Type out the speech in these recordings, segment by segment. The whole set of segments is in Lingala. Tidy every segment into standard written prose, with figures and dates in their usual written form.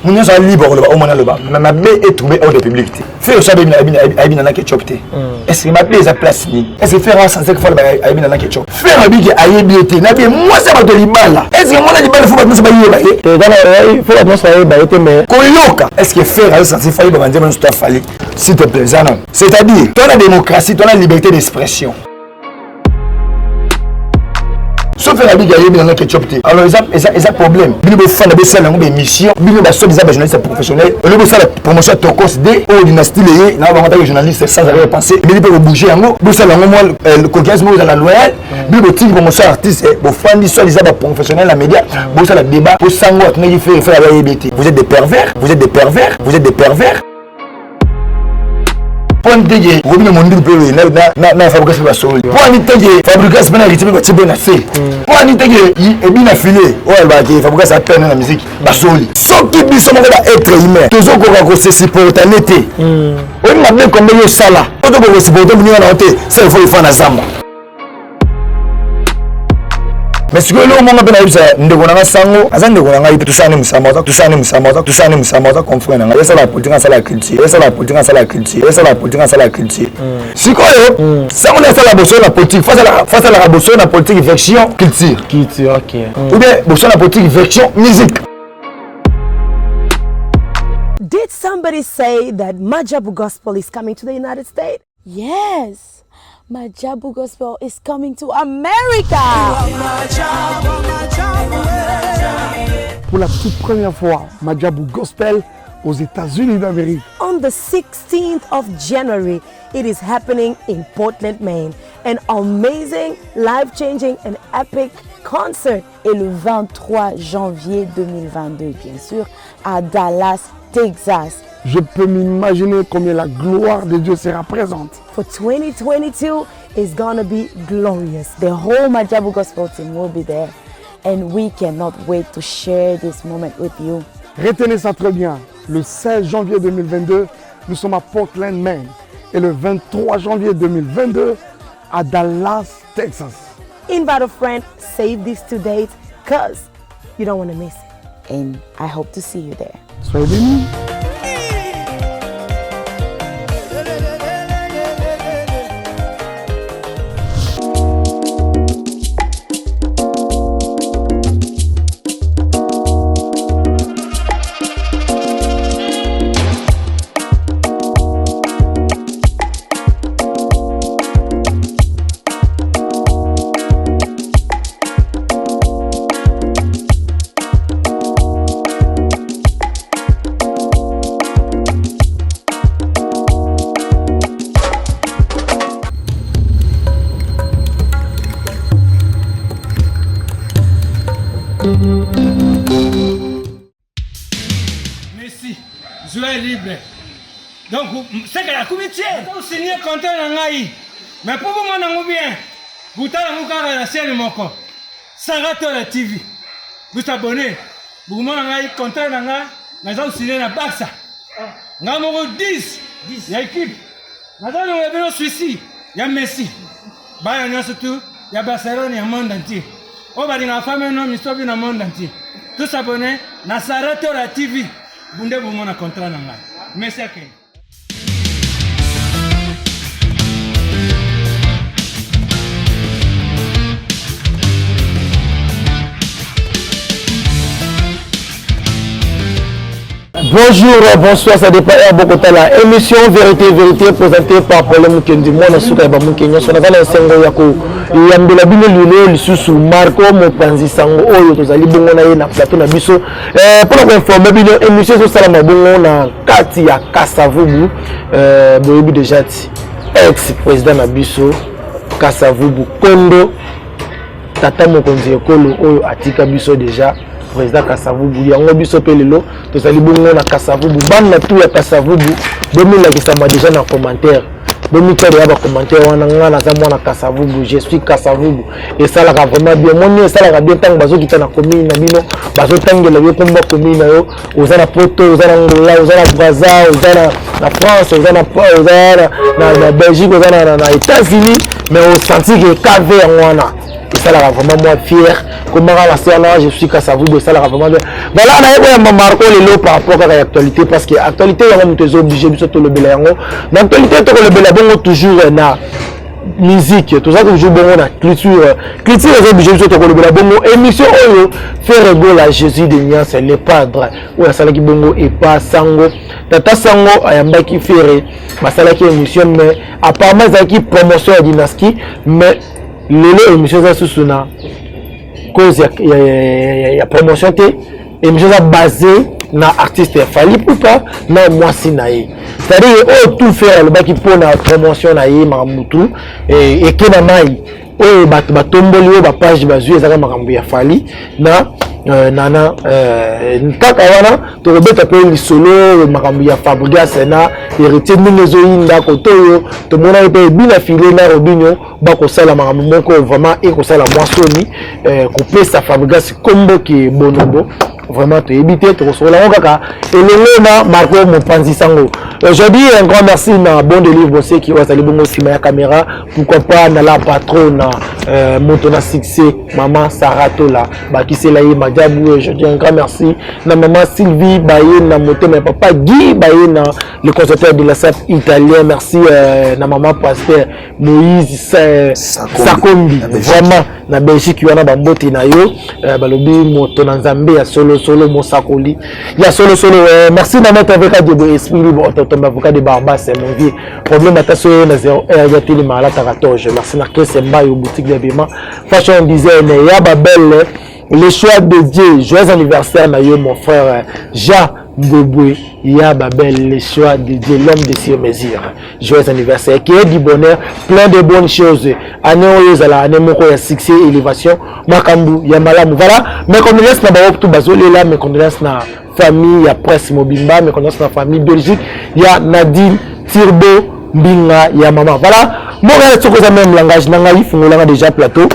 Nous sommes libres au moins le bas. Ma bé est trouvée hors de public. Faire ça avec un ketchup. Est-ce que ma bé est à place? Est-ce que faire un sans fois avec un ketchup? Faire un big à yébiété. Moi, ça va te libérer. Est-ce que moi, la libérer, il faut pas nous bailler. Il faut pas nous bailler, mais Koloka. Est-ce que faire un sans fois avec un ketchup? S'il te plaît, Zanon. C'est-à-dire, dans la démocratie, dans la liberté d'expression. Sauf que la bigue a dans le ketchup. Alors, ils ont un problème. Ils ont fait une mission. Ils ont fait des journalistes professionnels. Ils ont fait la promotion de Tokos D. Ou dynastie Léé. Ils ont fait des journalistes sans arrière pensée. Ils ont bouger. Ils ont fait le coquin dans la loyale. Ils ont fait une promotion d'artistes. Ils ont fait des journalistes professionnels, la média. Ils ont fait le débat. Ils ont fait la BT. Vous êtes des pervers. Vous êtes des pervers. Vous êtes des pervers. Pour dire que le monde na fabrication de sol. Pour dire que fabrication na rythme ba na C. Pour dire que et bien affilé. Oh ba que fabrication peine na musique ba sol. So qui biso mo ba être humain. Toujours ko se supporter l'été. On m'a bien comme yo sala. On doit ko supporter venir na hotel. C'est il faut y faire na zamba. Mais ce que l'on m'a bien dit, c'est que nous avons sango, nous avons tout ça, nous sommes confrères. C'est la politique, c'est la culture. C'est la politique, c'est la culture. C'est la politique, c'est la culture. Si quoi, ça on est la bosse la politique, face à la bosse la politique version culture. Culture, ok. Ou bien bosse la politique version musique. Did somebody say that Majabu Gospel is coming to the United States? Yes. Majabu Gospel is coming to America. Pour la toute première fois, Majabu Gospel aux États-Unis d'Amérique. On the 16th of January, it is happening in Portland, Maine. An amazing, life-changing and epic concert. Et le 23 janvier 2022, bien sûr, à Dallas, Texas. Je peux m'imaginer combien la gloire de Dieu sera présente. For 2022 is gonna be glorious. The whole Majabu Gospel team will be there. And we cannot wait to share this moment with you. Retenez ça très bien. Le 16 janvier 2022, nous sommes à Portland, Maine. Et le 23 janvier 2022, à Dallas, Texas. Invite a friend, save these 2 dates, cause you don't want to miss it. And I hope to see you there. Soyez bénis. Merci. Joie libre. Donc, c'est que la comité, vous signez contrat dans l'AI. Mais pour vous, mon bien, vous avez la chaîne Moko. Sarato la TV. Vous abonnez. Vous avez contrat dans l'AI. Nous avons signé la Baxa. Nous avons 10. Il y a équipe. Nous avons Suisse. Il y a Messi. Il y a surtout, il y a Barcelone, il y a le monde entier. On va dire la femme et l'homme, ils sont dans le monde entier. Tous abonnés, na Sarato la TV. Vous avez un contrat dans l'AI. Merci à vous. Bonjour, bonsoir, ça dépend à Bogota. La émission Vérité présentée par Paul Mukendi. Moi, je suis Kaba Mukenya. Je suis dans le Sengo Yako. Il y a un bino lilo, le sous Marco, Mopanzi Sango, Oyo, Tozali Bongo na plateau na biso. Pour vous informer, bino émission sur Salama Bongo na Kati ya Kasavubu. Boyebi déjà ex-président na biso Kasavubu Kondo. Tata Mokonzi Ekolo Oyo atika biso déjà. Président Kasavubu yango biso pelelo tozali bongo na Kasavubu bana tout ya Kasavubu bomi la kisama déjà na commentaire bomi tsari ya ba commentaire wana ngana za mwana Kasavubu je suis Kasavubu et ça la vraiment bien moni ça la bien tango bazo kita na commune na bino bazo tangela yo komba commune na yo ozana poto ozana ngola ozana Brazza ozana na France ozana na Belgique ozana na États-Unis mais au senti que KV wana ça là vraiment moi fier comment la scène je suis qu'à vous ça là vraiment voilà on a marqué les lots par rapport à l'actualité parce que l'actualité on est obligé de surtout le belango l'actualité tout le belango toujours na musique tout ça que je bon na culture est obligé de surtout le belango émission faire rigoler à Jésus de Nias les padres ou ça là qui bongo et pas sango tata sango ayamba qui faire basala qui émission mais apparemment ça qui promotion à dynastie mais les émissions ça sous na cause il y a promotion té émission ça basée na artiste fali pourquoi na moi sinaï c'est-à-dire tout faire le baki pour na promotion na yé mamutu et que na mai ba tomboli ba page bazu ezaka makambo ya fali na nana kaka wana to rebeta pe li solo makambo ya Fabregas na héritier mingezo inda kotoyo to mona pe bina filé na Robinho ba ko sala makambo moko vraiment et ko sala moissoni ko pesa Fabregas kombo ki bonobo vraiment tu éviter tu recevoir la kaka et le na Marco Mopanzi Sango aujourd'hui un grand merci na bon délivre bossé qui va saluer bongo sima ya caméra pourquoi pas na la patronne Montona succès maman Saratola ba qui c'est là Madjabou je dis un grand merci na maman Sylvie baye na moto mais papa Guy baye na le concepteur de la SAP italien merci na maman pasteur Moïse Sakombi vraiment na Belgique wana ba mboti na yo balobi moto na Nzambe ya solo Mosakoli ya solo merci na mettre avec de esprit libre ton avocat de Barbas mon vieux problème attention na 0 ya télé mala 14 merci na Kesse Mbaye au boutique d'habillement fashion design ya babel le choix de Dieu joyeux anniversaire na yo mon frère Jean Mbobwe ya babel le choix de Dieu l'homme de sur mesure joyeux anniversaire qui est du bonheur plein de bonnes choses année oyozala année moko ya succès élévation makambu ya malamu voilà mais condoléances na ba tout bazole là mais condoléances na famille ya presse mobimba mais condoléances na famille Belgique ya Nadine Tirbo Mbinga ya maman voilà moi je suis même langage nanga ifungolanga déjà plateau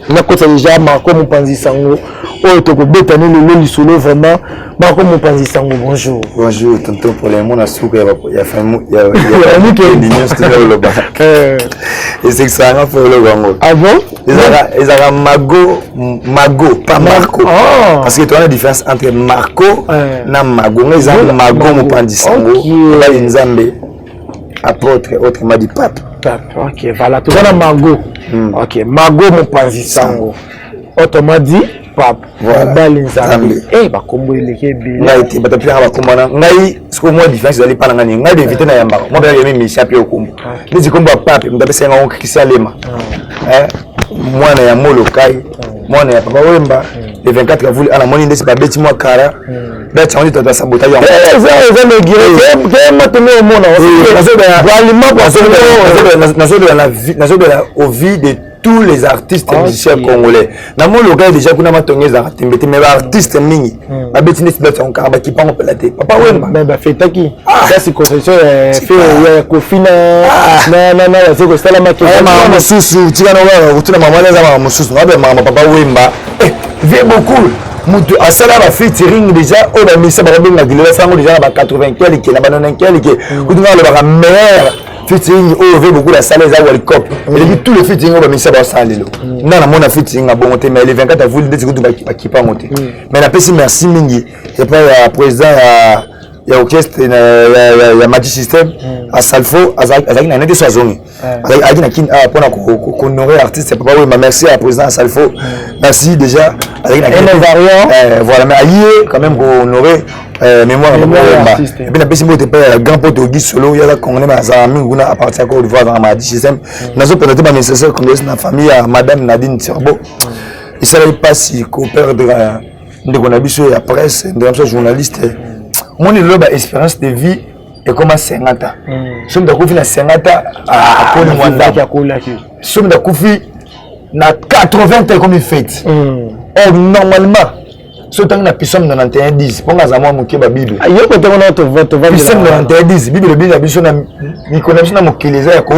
na kota déjà Marco Mopanzi Sango oh to ko betani le lisolo vraiment Marco Mopanzi Sango bonjour tonton pour les monde à souka ya famille ya l'union studio le bas et c'est ça on fait le gango ah bon ils ont Mago pas Marco parce que tu as la différence entre Marco na Mago ils ont Mago Mopanzi Sango là Nzambe apôtre autrement dit pape ok voilà tout ça Mago ok Mago Mopanzi Sango autrement dit pape voilà Nzambe ba kombo eleke bi ngai te bata pia ba kombo na ngai siko moi différence ali pa ngani ngai de vite na yamba moi ba yemi mi chapi okumbo ni kombo pape mtabe senga on Christian Lema mwana ya Molokai mwana ya papa Wemba le 24 avril ana moni ndesi ba beti moi kara ba tchandi to ta sabota yo ça me guérir que maintenant au monde nazo de la au vie de tous les artistes musiciens congolais na mon local déjà kuna matongeza ratembete mais artistes mingi ba beti ndesi ba tchanga ba kipango pelate papa Wemba mais ba fetaki ça c'est concession fait ya kofina na c'est que ça la maquette mama mususu tika na wa utuna mama leza mama mususu ba mama papa Wemba vient beaucoup mutu asala ba featuring déjà au ba misa ba benga gile sango déjà ba 80 quelques na ba 90 quelques kutunga le ba meilleur featuring au veut beaucoup la salle za World Cup et tous les featuring au ba misa ba salelo na mona featuring a bon mais le 24 avril ndeti kutu ba kipa ngote mais na pesi merci mingi et pas ya président ya orchestre ya Magic System à Salfo azaki na nete so azongi azaki na kin pona ko honorer artiste papa oui merci à président Salfo merci déjà azaki na kin variant voilà mais allié quand même pour honorer mémoire et puis na pesi mote pa grand pote Guy Solo ya congolais ma za minguna à partir de voir dans Magic System nazo peut-être pas nécessaire comme na famille à madame Nadine Tirbo et ça n'est pas si ko perdre ndeko na biso ya presse ndeko journaliste mon loba espérance de vie est comme à 50 ans. Somme de koufi na 50 ans à Pôle Mwanda. Somme de koufi na 80 ans comme il fait. Or normalement, ce temps na pissom 91 10. Pour nga zamwa moké ba Bible. Yo ko tengona to vote va. Pissom 91 10. Bible Bible biso na mi connaissance na mokeleza ya ko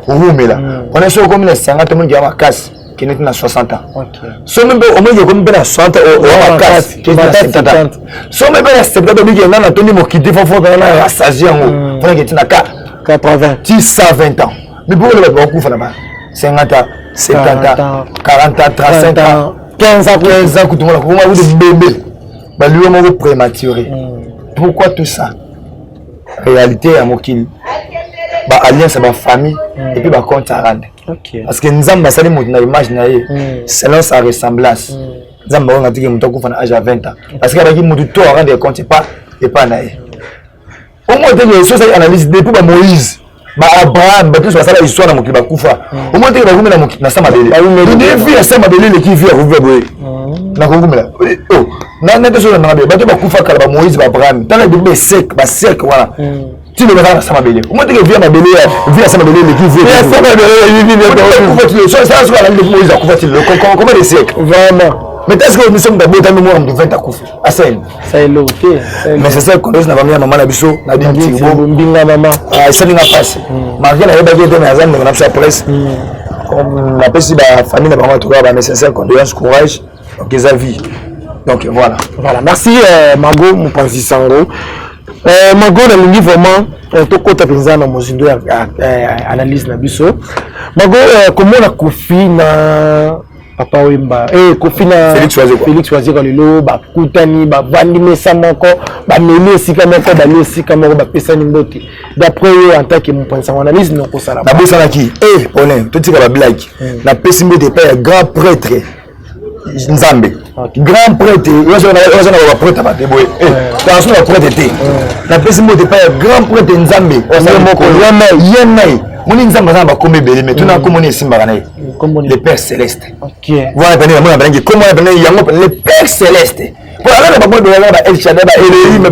rumela. On est sur comme na 50 ans mon ki makasi. Qui n'est na 60 ans. OK. So même au moins comme na 60 au makasi qui na 70 ans. So même na 70 ans bi na Tony mokité fofo na assagi yango. Fona ki na 80 10 120 ans. Mais pour le ba ko fana ba 50 ans 70 ans, 40 ans, 35 ans, 15 ans, 15 ans, comment vous bébé, bah lui on prématuré. Pourquoi tout ça? Réalité à Mokil, bah alliance à ma famille et puis bah compte à rendre. Parce que nous avons basé mon image selon sa ressemblance. Nous avons dit que nous avons âge à 20 ans. Parce que avec nous tout à rendre compte et pas naïf. Au moins des choses à analyser depuis Moïse. Ba Abraham, ba tout ça la histoire na mokiba kufa. Au moins que ba gumela na sama bele. Ni vie à sama bele le qui vit à vous boye. Na gumela. Oh, na to so na ba ba to ba kufa kala ba Moïse ba Abraham. Tala de sec voilà. Tu ne vas pas sama bele. Au moins que vient na bele, vient sama bele le qui vit. Ya sama bele, ça ça la de Moïse a kufa comment des siècles. Vraiment. Mais est-ce que nous sommes d'abord dans le mémoire de 20 à Koufi à Seine? Ça est l'autre. Mais c'est ça qu'on a mis à maman Nabiso, n'a dit Mbinga maman. Ah, ça n'a pas passé. Malgré la rébaguette de Nazan, on a fait la presse. On a passé la famille de maman Touba, mais c'est ça qu'on doit courage. Donc, ils ont vie. Donc, voilà. Voilà. Merci, Mago, mon Pansi Sango. Mago, on a mis vraiment tout côté président dans mon zindo analyse Nabiso. Mago, comment on a Koufi na Papa Wemba Kofina Félix Oisier quand le ba kutani ba vandi mesa moko ba meli sika moko ba le sika moko ba pesa ni mbote d'après en tant que mon pensant analyse non ko sala ba bosala ki on tout tika ba blague na pesi mbote pa grand prêtre Nzambe grand prêtre on ba prêtre ba deboye dans son prêtre té na pesi mbote pa grand prêtre Nzambe on moko yemai mon Nzambe za ba komé belé mais tout na komoni simba kana le Père Céleste. Ok. Voilà, comment le Père Céleste. Voilà, El Shaddai, Elohim,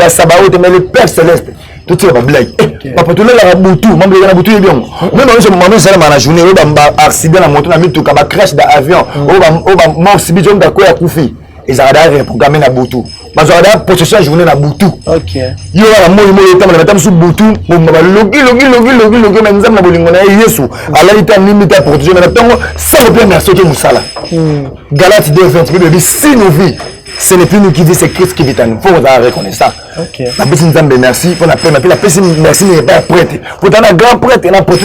mais le Père Céleste. Tout est blague. Papa, tout le Boutou, membre de la Boutou est bien. Même si je suis en journée, un accident dans la moto, un crash d'avion, un mort si bien d'accord à Koufi. Ils ont reprogrammé la Boutou. Mais ils ont possession la journée la Boutou. Ok. Il y a un mot de temps sous Boutou. Logi, mais nous avons Yesu. Alors, il est limité à protéger. Mais maintenant, ça me plaît, merci à Moussala. Galates 2:20, si nous vivons, ce n'est plus nous qui vivons, c'est Christ qui vit en nous. Il faut reconnaître ça. La personne nous dit merci. Pour la personne merci n'est pas prêtre. Pour un grand prêtre, il y a un prêtre.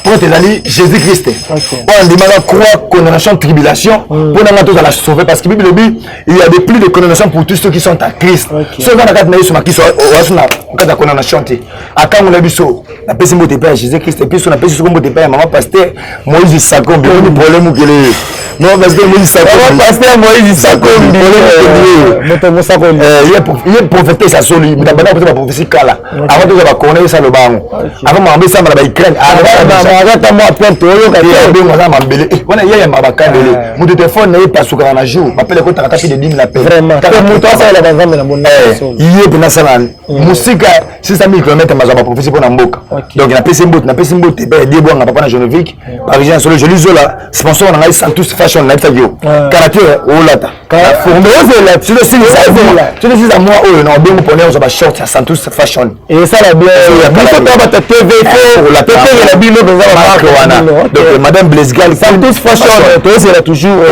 Prêtre Jésus-Christ. On demande à croire condamnation, tribulation. Pour nous tous à la sauver. Parce que la Bible dit il y a des plus de condamnation pour tous ceux qui sont à Christ. Ceux qui sont à condamnation. À quand on a vu ça, la personne qui est Jésus-Christ. Et puis on a personne qui est maman pasteur Moïse Sakombi. Il y a des problèmes où il est. Non, parce que Moïse Sakombi. Pasteur Moïse Sakombi. Il est prophétique ça sur lui. Mais d'abord on peut pas prophétie kala. Avant de va connaître ça le banc. Avant m'embêter ça dans Ukraine. Arrête moi plein to yo ka bien moi ça m'embêter. Voilà hier m'a bakandele. Mon téléphone n'est pas sous grand jour. M'appelle ko taka de 10 000 appels. Vraiment. Mon toi ça la banzambe na bonne. Il est pour national. Musique 600 000 km ma za prophétie pour na mboka. Donc na pesi mbote ba de bo nga papa na Genevique. Parisien sur le joli zola. Sponsor na Santos Fashion na Fabio. Caractère olata. Formé là sur le site tu le dis à moi oh non bien pour nous on va short à Santos Fashion et ça la bien il faut pas ta TV pour la TV la bille dans la marque wana donc madame Blesgal Santos Fashion toi c'est toujours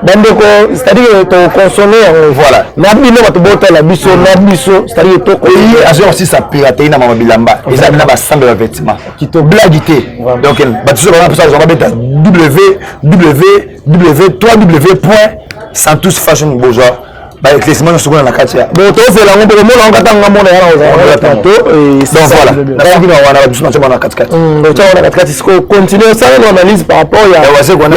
donc c'est-à-dire ton consommer voilà na bille va te botter la biso na biso c'est-à-dire to oui agir aussi ça pirater na mama bilamba et ça na ba sambe vêtements qui te blaguité donc bah tu sais ça on va mettre www.santos Fashion Bourgeois bah classement na sukuna na katia bon to c'est la ngombe mo la ngata ngamona yana plateau et donc voilà na sukuna wana ba bisuma chama na katikati donc chama na katikati siko continuer ça on analyse par rapport ya wase kwa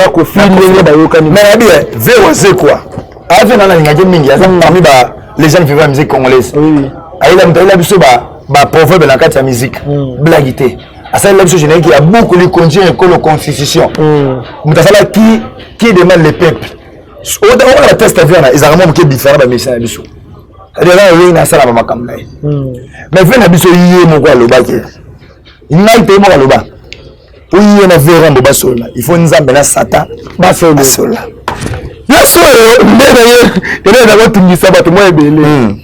ko film ba yokani mais abi ve wase quoi avec na ngaki mingi ya parmi ba les gens vivant la musique congolaise oui aïla mtala biso ba proverbe na katia musique blaguité à ça là biso général qui a beaucoup de contient école constitution mutasala qui demande le peuple. On a testé ils ont vraiment différent de médecin biso. C'est-à-dire là na sala mama kamna. Mais fait na biso yé mo kwa loba ke. Ngai te mo kwa loba. Oyi na vera mbo basola. Il faut nzambe na satan basola. Ya solo mbena ye na watu ngisa bato mo ebele.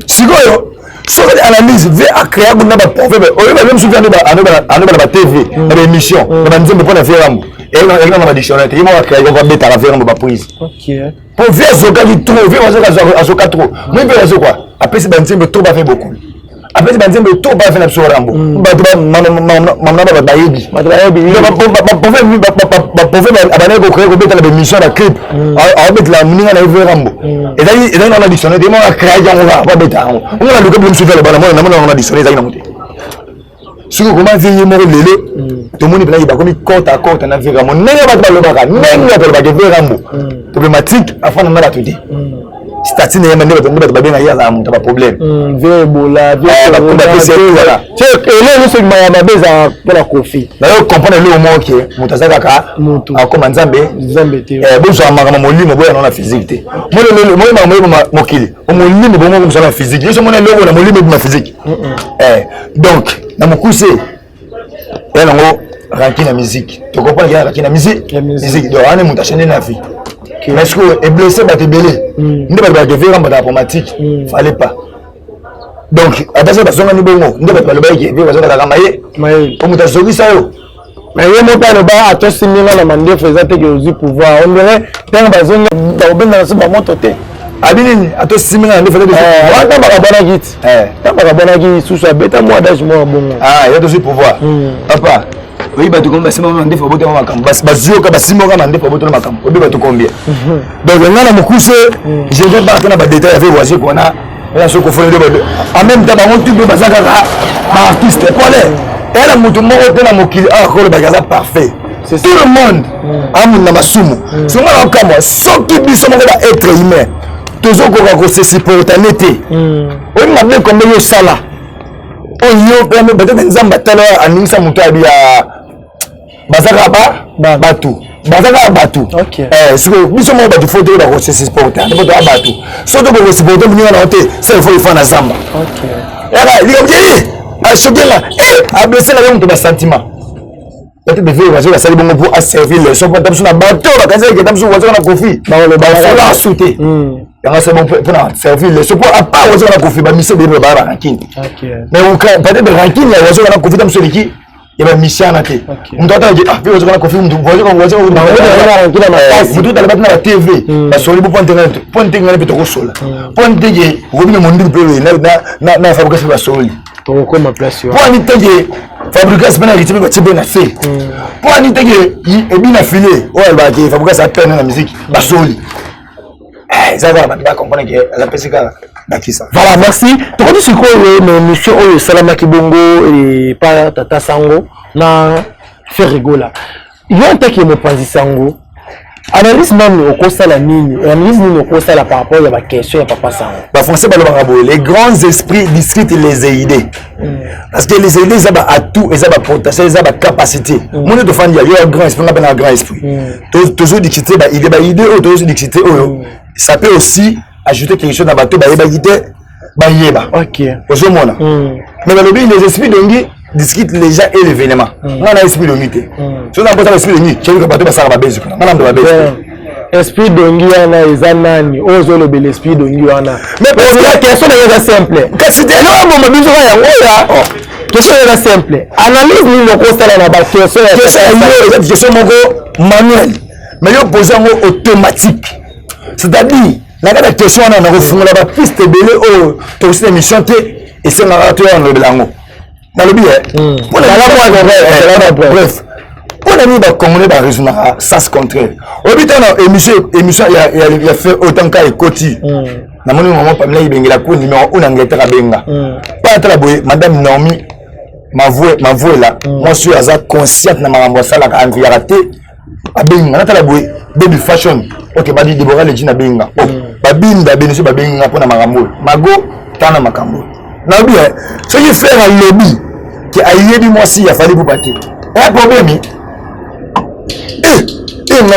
Sikoyo sur l'analyse ve créer na ba proverbe. Oyi ba même souvent ba TV, na ba émission, na ba nzembe pour na vera mbo. Et on a dictionnaire, il m'a créé on va mettre à la ferme ma prise. OK. Pour faire ce cas du trop, faire ce cas trop. Moi je quoi. Après c'est ben trop va faire beaucoup. après c'est banzembe tout pas faire na rambo bato mamna ba bayebi ba pouvez abana ko créer ko betala be mission na clip a betala muninga na evre rambo et là on a dictionné des mots à créer jango ba beta on a le problème sur le bala moi on a dictionné ça na muté si vous comment veiller mo lelo to moni bla ba komi côte à côte na vira mo nenga ba ba lobaka nenga ba ba vira rambo problématique afin na la tuer statine yema ndeba ba benga ya za muta ba problème Ebola voilà c'est ele so ma beza pour la Kofi na yo comprendre le moment que mutazaka ka a comme nzambe te bo so amaka molimo boya na physique te mo mokili o molimo bo mo so na physique yo so mo na lobo na molimo na physique donc na mokuse yana ngo ranking na musique tu comprends qu'il y a ranking na musique donc on est mutachene na vie mais est-ce que est blessé ba te belé ndeba ba te faire en automatique fallait pas donc attention parce qu'on a ni bongo ndeba ba le ba ki parce qu'on a kamaye o mutazoki ça yo mais yo mo pa le ba ato simila na mande faisait que au pouvoir on dirait tant bazonga ba benga na ba moto te abini ato simila na faisait que wata ba bona git ta ba bona git sous ça beta moi d'âge moi bongo il y a aussi pouvoir papa oui ba to komba sima mande fa boto makam bazio ka basimo ka mande fa boto makam obi ba to combien donc ngana mokuse je vais pas na ba détail avec voici qu'on a là ce qu'on fait en même temps on tu ba zaka ba artiste quoi là elle a mutu moko te na mokili ko le bagaza parfait c'est tout le monde amu na masumu c'est moi comme moi soki biso moko ba être humain toujours ko se supporter nete on m'a bien comme yo sala on yo peut-être nzamba tala anisa mutu abi ya bazaka batu siko biso mo batu faut ba ko se supporter ne pas batu surtout ko supporter munga na hote ça il faut y faire na zamba yala li comme a choqué là a blessé la monde ba sentiment peut-être de vivre parce que ça bon pour servir les sont pas sur na bateau ba kaza que tamsu wazo na kofi ba le ba sauter yanga c'est bon pour na servir les support à part wazo na kofi ba mise de ba ranking mais on peut-être de ranking ya wazo na kofi tamsu liki il va mission na te mtu ataje puis wazo na kofi mtu wazo mtu tala batna TV ba soli bu ponte ngana bito ko sola ponte je wobine mondi pe na fabrication ba soli to ko ma place yo ponte je fabrication bana ritime ba tibe na fe ponte je ebina filé o elle va que fabrication peine na musique ba soli ça va pas comprendre que la pesika d'akisa. Voilà, merci. Tu connais ce que mes missions au Salama Kibongo et pas Tata Sango na faire rigola. Il y a un temps qui me pense Sango. Analyse même au cours de la mine, analyse même au cours de la par rapport à la question de Papa Sango. Bah français les grands esprits discutent les idées. Parce que les idées ça a tout et ça va potentiel, ça va capacité. Mon de fan il y a un grand esprit, on appelle un grand esprit. Toujours discuter bah idée ou toujours discuter ça peut aussi ajouter quelque chose dans bateau bah yeba. OK. Ozomona. Mais dans le but les esprits d'ongi discutent les gens et l'événement. On a esprit d'ongi té. Si on a pas esprit d'ongi, tu veux que bateau ba ça va baiser. On a ba baiser. Esprit d'ongi ana ezanani, ozo le bel esprit d'ongi ana. Mais parce que la question est simple. Qu'est-ce que c'est non mon biso ya ngoya. Question est simple. Analyse ni le constat na ba question moko manuel. Mais yo poser un automatique. C'est-à-dire la question on a refondé la piste belé au to aussi émission té et c'est narrateur en le blanc. Dans le billet. Bref. On a mis ba congolais ba raisonner sens contraire. Au but on émission il a fait autant qu'à Ekoti. Na moni moment Pamela ibengela ko numéro 1 Angleterre benga. Pas la boye madame Naomi ma voix là. Moi je suis à consciente na marambo ça la enviaraté. Abenga na tala boye baby fashion. OK ba di Deborah le jina benga. Ba binda beneso ba benga pona marambo. Mago tana makambo. Na bien ce qui fait un lobby qui a yebi moi si il a fallu pour partir. Un problème on va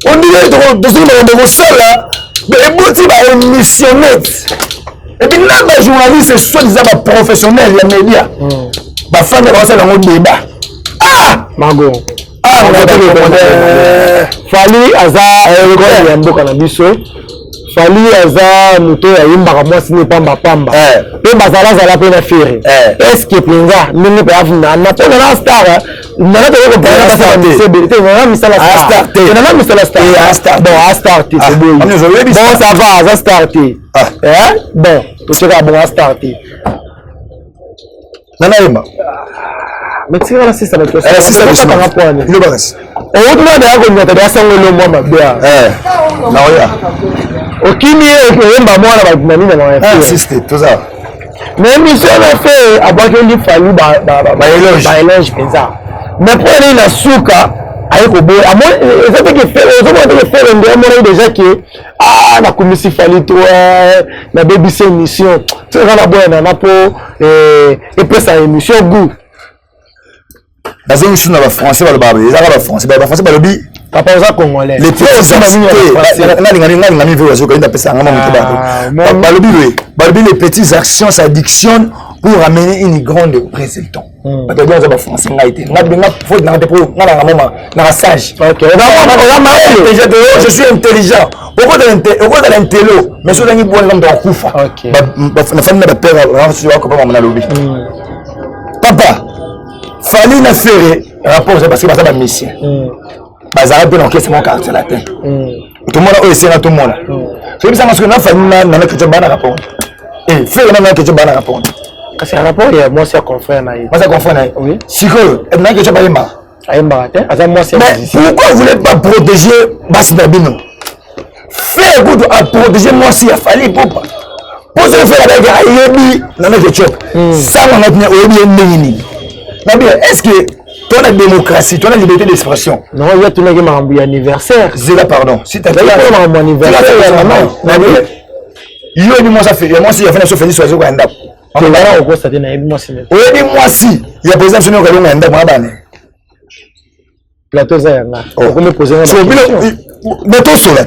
on dirait que on seul là mais on missionnette et puis là les journalistes soit des professionnels les médias ba fan de ça dans le débat mago on a fait le fali aza ya mboka na biso Fali aza moto ya yimbaka mwasi ne pamba pamba pe bazala zala pe na fere est-ce que penza ndenge pe afuna na to na star na to ko pa na sa misebe te na misala star te na misala star bon a star te c'est bon ça va za star te bon to cheka bon a star te nana yemba mais tu vas c'est ça la question c'est ça le point il va rester on demande à ko nyata ya sango le moi mabia na oya okimi yemba mwana ba nani na ma assisté tout ça mais mission a fait abaki ndi Fali ba éloge penza mais pour aller na suka ayi ko boy amo ezate ke faire ndo mo déjà que na komisi Fali to na baby c'est mission tu vas boy na po et puis ça émission goût dans une mission na français ba français ba lobi papa oza congolais les petits les petites actions s'addictionnent pour amener une grande résultat. Je suis intelligent. Pourquoi de l'intello? Mais sur les bonnes comme dans Koufa. Papa, Fali na faire rapport parce que c'est ma mission. Bazara bien enquête mon quartier latin. Tout le monde a essayé tout le monde. C'est bizarre parce que na Fali na que tu bana rapport. Et faire na que tu bana rapport. C'est un rapport et moi c'est confrère na. Moi c'est confrère na. Oui. Siko, et na que tu bana ma. Ayemba te. Asa moi c'est. Mais pourquoi vous voulez pas protéger Basibabino? Faire good à protéger moi si a Fali papa. Pour se faire avec Ayebi na que tu. Ça on a bien Oyebi ndini. Mais bien, est-ce que toi la démocratie, toi la liberté d'expression? Non, il y a tout le monde qui anniversaire. Zéla pardon. Si tu as mon anniversaire, il y a moi ça fait moi si il y a fait ça fait sur quoi ndap. On va au cours ça donne moi si. Oui, moi si il y a président sur nous quand ndap moi bana. Plateau ça yanga. On me poser mais toi solat.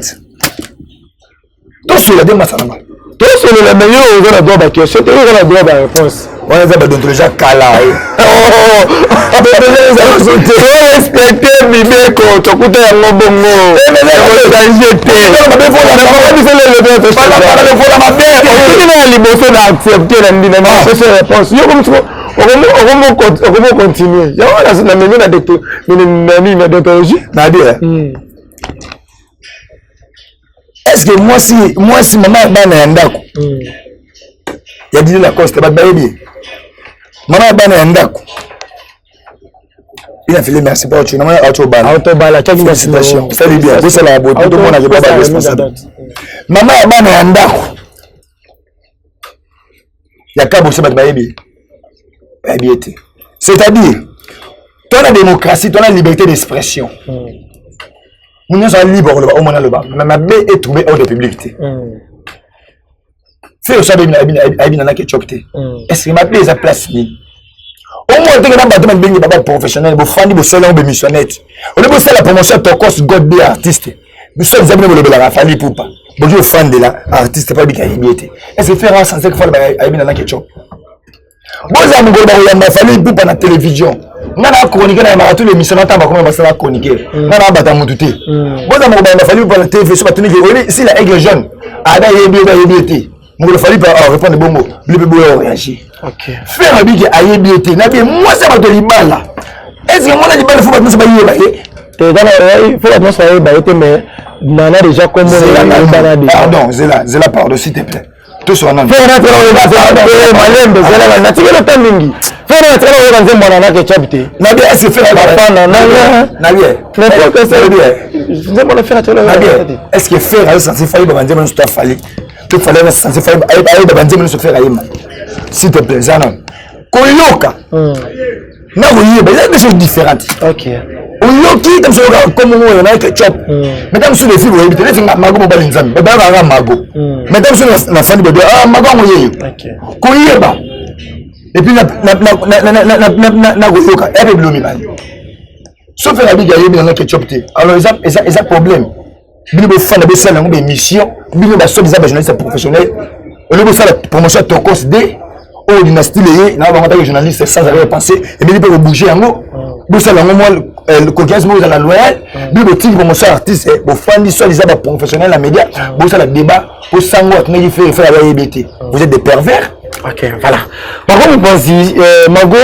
Toi solat de masalama. Toi sur le meilleur on a droit à question, tu as droit à réponse. On a besoin de déjà cala. Respecter Bibeko, tu écoutes un bongo. Est-ce que moi si maman est bana ndako? Il y a dit la coste ba baby. Maman bana ndako. Il a fait merci pas tu maman autobala quelle félicitations. Fais bien. Vous c'est la beauté tout le monde a pas responsable. Maman bana ndako. Il y a kabo c'est ba baby. Baby était. C'est-à-dire toi la démocratie, toi la liberté d'expression. Nous sommes libres au moment le bas. Ma bé est trouvé hors de publicité. C'est au sabé na ketchopté. Est-ce que ma bé est à place ni? Au moins tu as un bateau de professionnel, vous fandi vous salon de missionnette. On est pour la promotion de Tokos God be artiste. Nous sommes amis de la Fali Poupa. Bonjour fan de la artiste pas bien été. Est-ce que faire un sens que faut na ketchup? Bon ça me goba ya Fali Poupa na télévision. Nana chroniquer na marathon l'émission na tamba comment va chroniquer. Nana bata mututé. Bon ça me goba na Fali Poupa na TV sur batuni si la aigle jaune. Ada yebi. Mon Fali pas répondre bon mot. Le bébé réagir. OK. Faire un big ayebi na bien moi ça va de libala. Est-ce que moi la libala faut pas nous bailler bailler? Il faut pas nous bailler mais nana déjà comme pardon, Zéla pardon s'il te plaît. Tout son nom. Faire rentrer malembe Zéla na tigelo tamingi. Faire rentrer au dans mon nana que chapité. Na bien est-ce que faire na bien. N'importe que c'est bien. Je demande faire rentrer na bien. Est-ce que faire à sens Fali ba ndemo sto Fali. Tout fallait sens Fali ayi ba ndemo sto faire ayima. S'il te plaît, Zanon. Koyoka. Na woyeba, il y a des choses différentes. OK. Oyoki comme ça comme on a ketchup. Mesdames sur les filles, vous évitez les filles mago mobile nzambe. Baba ba mago. Mesdames sur la famille de mago moyeyo. OK. Koyeba. Et puis na koyoka, et puis blomi bani. Sauf la biga yebi na ketchup té. Alors ils ont problème. Bino be fan be sala ngombe mission, bino ba so des journalistes professionnels. On le ça la promotion Tokos D. Oh, dynastie liée, na ba journaliste sans arrière pensée et bien peut bouger en haut. Bo sala ngomo le coquillage dans la loyale, bible tiki pour mon artiste, pour fandi soit les professionnels la média, pour ça le débat, pour sango qui fait la EBT. Vous êtes des pervers. Ok, voilà. Par contre, vous pensez, Mago,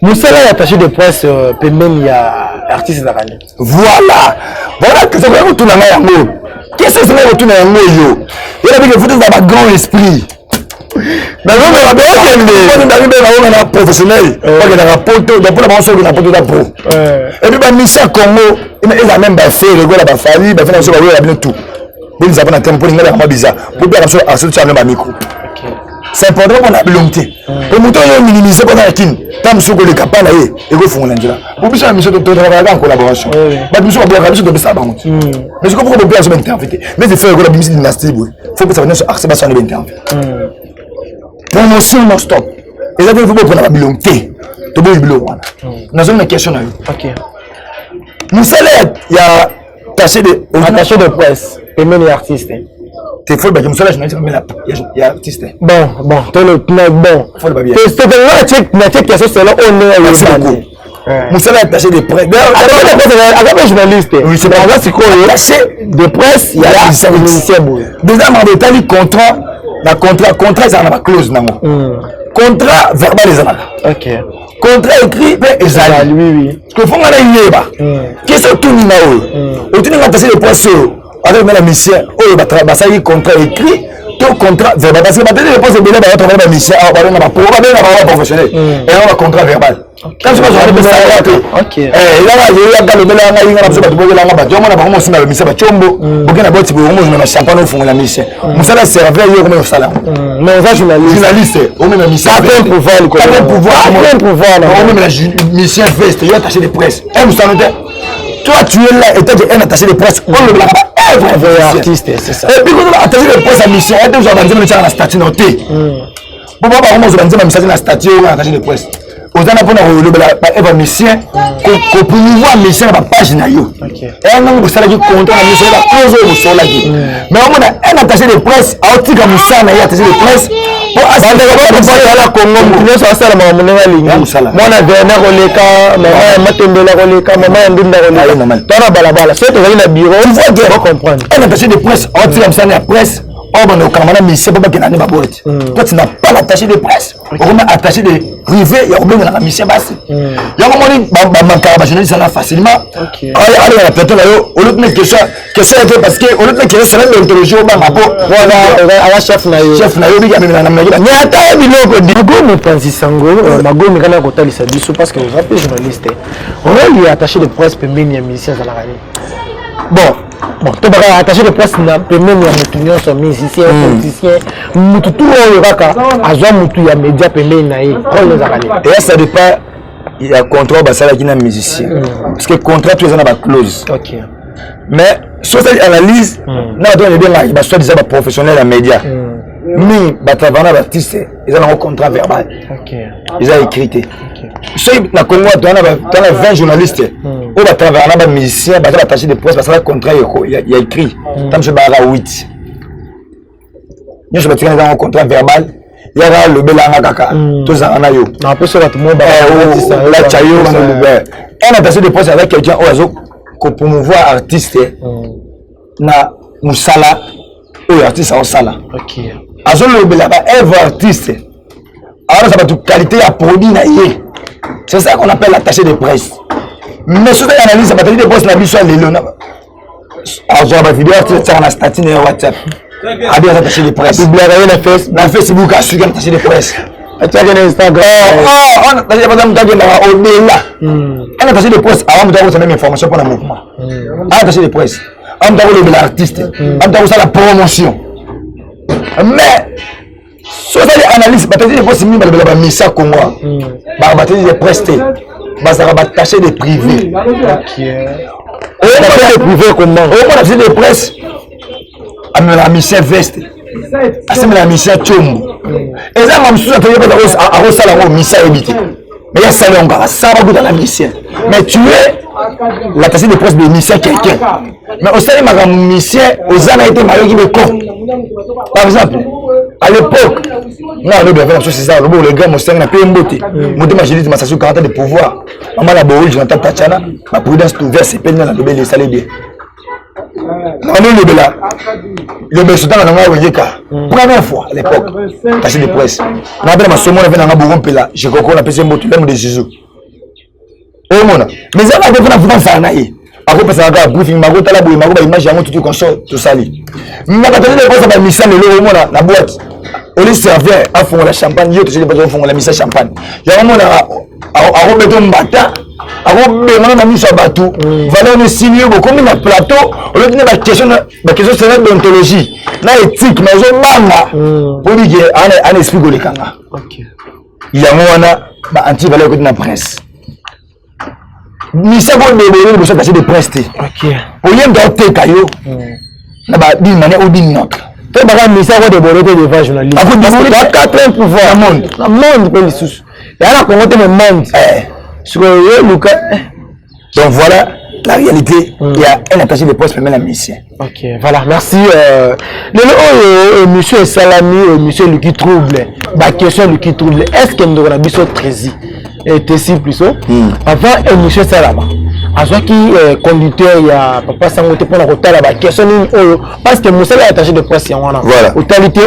Moussala est attaché de presse, même il y a artiste d'Arani. Voilà que ça va retourner à Yango. Qu'est-ce que ça va retourner à Yango yo? Il y a des photos dans un grand esprit. Dans le professionnel, il y a un rapporteur, il y a un rapporteur d'appro. Et puis, il y a un Congo, il a même fait le gars, il a fait il a fait tout. Il a fait un tempo, il a fait bizarre. Pour bien associer un micro. C'est important qu'on a volonté. Pour nous minimiser pendant la kin, tant que les capables et que font l'indien. Pour bien mission de travailler en collaboration. Mais mission de bien de ça par mais je comprends que bien se mettre en fait. Mais il faut que la dynastie, faut que ça vienne sur accès de bien. Promotion non stop. Et ça il faut prendre la volonté. To be bilo wana. Nous avons une question là. OK. Nous salaire il y a attaché de presse et même les artistes. C'est faux, je me suis dit que il y a artiste. Bon, bon. Faut le bien. C'est là que c'est là on est Moussala attaché de presse. Avec journaliste. Oui, c'est pas c'est quoi attaché de presse, il y a les musiciens. Déjà mon détail contrat ça n'a clause nango. Contrat verbal les ana. OK. Contrat écrit et ezali. Oui. Que font ngana yeba. Qu'est-ce que tout ni nao? Au tuni attaché de presse avec la mission oh ça y contrat écrit tout contrat verbal parce que maintenant les postes de là travailler la mission on va professionnel et on va contrat verbal quand je vais ça OK là il y a dans le bela nga inga na bozo la nga ba jomo na ba mo sima mission ba chombo bokena boti bo mo na champagne fond la mission musala serveur yo comme sala mais ça journaliste on met la mission pas pouvoir on met la mission veste yo attaché de presse et vous savez toi tu es là et tu es un attaché de presse on le vrai artiste c'est ça et puis quand on attaché de presse à mission et tu vas dans la statue notée bon on va dans mission na statue on attaché de presse aux ana pona le ba mission ko promouvoir mission na page na yo et on va sala ki contrat na mission la cause au sola ki mais on a un attaché de presse a otika musana ya attaché de presse pour assurer la Congo nous ça sala mamunenga lingi mwana vena koleka mama matembela koleka mama ndinda koleka tara balabala c'est que na bureau on va comprendre un attaché de presse a otika musana ya presse oh ben au Cameroun mission pas que n'année babote toi tu n'as pas l'attaché de presse on m'a attaché de privé il y a oublié la mission basse il y a comment on manquer ba journaliste ça facilement allez la plateau là au lieu de question parce que au lieu de question c'est même l'interroger au banc voilà à la chef na yo bi kamena na mnagi ni ata biloko digo mo panzi sango mago mi kana ko talisa biso parce que vous rappelez journaliste on lui attaché de presse pembeni ya mission ça la gagner bon tu vas attacher de presse na pembeni ya mutu nyonso musicien politicien mutu tout oyo kaka azwa mutu ya média pembeni na ye oyo zakali et ça dépend il y a contrat basala qui na musicien parce que contrat tu es dans la clause OK mais soit ça analyse na donne bien là il va soit des professionnels à média mais ba travailler artiste ils ont un contrat verbal OK ils ont écrit so na Congo dans la 20 journalistes on va travailler na ba musicien ba attaché de presse parce que le contrat il y a écrit tant je ba 8 nous je vais tenir un contrat verbal il y a le belanga kaka tous en a yo na peut se battre mo ba la chayo on attaché de presse avec quelqu'un ozo ko promouvoir artiste na musala ou artiste au sala OK azo le belanga artiste alors ça va toute qualité à produit na yé. C'est ça qu'on appelle l'attaché de presse. Mais si vous analysez l'attaché de presse, la vie soit l'élo. Alors, on va vidéo, tu as la statue de WhatsApp. Ah bien, attaché de presse. La Facebook a suivi l'attaché de presse. Tu as gagné Instagram. On a attaché de presse, on a attaché de presse. Avant, on a même information pour le mouvement. Attaché de presse. On a l'artiste. On a la promotion. Mais soit ça analyse bataille de presse minimum la mission Congo ba bataille de presse ba ça va tâcher de privé OK on va de privé comment on va de presse à la mission veste à la mission chombo et ça même sous atelier à sala mission habité mais il y a ça on va ça va dans la mission mais tu es l'attaché de presse de misère quelqu'un. Mais au sein de ma mission, aux années été marié qui me con. Par exemple, à l'époque, non, c'est ça, le gars, mon sang n'a pas une beauté. Mon démagénie de ma station 40 ans de pouvoir. Maman la bourrée, j'entends Tachana, ma prudence est ouverte, c'est peine dans la nouvelle, les salés bien. Non, le Bela, le Bessotan dans la Wayeka, première fois à l'époque, attaché de presse. On a bien ma somme, on avait un bourron pela, j'ai encore la PC moto, même des Jésus. Oh mon, mais ça va devenir vraiment ça, naïe. Ako pesa ka briefing mako tala boy mako ba image yango tout console tout sali mais quand on est pas ça mission le mona la boîte on les serveur à fond la champagne yo tout pas fond la mission champagne ya mona ako beto mbata ako be mona na mission batu valeur ne signer beaucoup comme na plateau on le ba question c'est d'ontologie na éthique mais je banga pour dire un esprit golekanga OK il y a mona ba anti valeur que na presse ni ça bon de besoin passer de prester OK au lieu d'être caillou na ba d'une manière ou d'une autre toi ba mi ça de boloté de journaliste à vous de 4 pouvoir monde peut les sous et là qu'on monte le monde sur Lucas donc voilà la réalité il y a un attaché de poste même la mission OK voilà merci le monsieur Salami monsieur Luki trouble ba question Luki trouble est-ce que nous avons biso 13 et Tessi plus avant émission Salama azwa qui conducteur ya papa sangote pour la rota la question parce que Moussa est attaché de presse wana totalité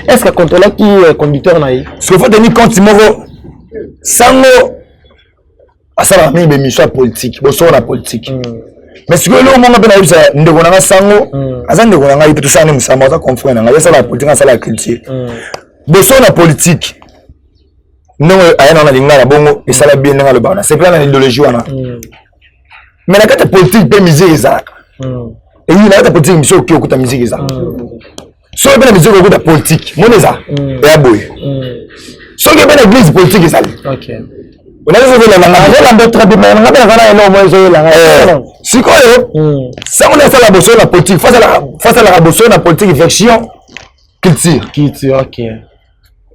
est-ce que contrôleur qui conducteur na yi ce faut tenir compte moko sango asala mi be mission politique bo so na politique mais ce que le moment ben ayusa ndeko na sango azande ko nga yipe tout ça ne musamba za confrère nga yesa la politique asala la culture bo so na politique non ayana na lingala bongo esala bien nga le bana c'est plein na idéologie wana mais la carte politique pe misère ça et il a ta politique mission qui okuta musique ça so ben musique okuta politique moneza et aboy so que ben église politique ça OK on a besoin de la notre de mais on a besoin de la moyo la si quoi ça on a fait la bosse la politique face à la bosse la politique version culture OK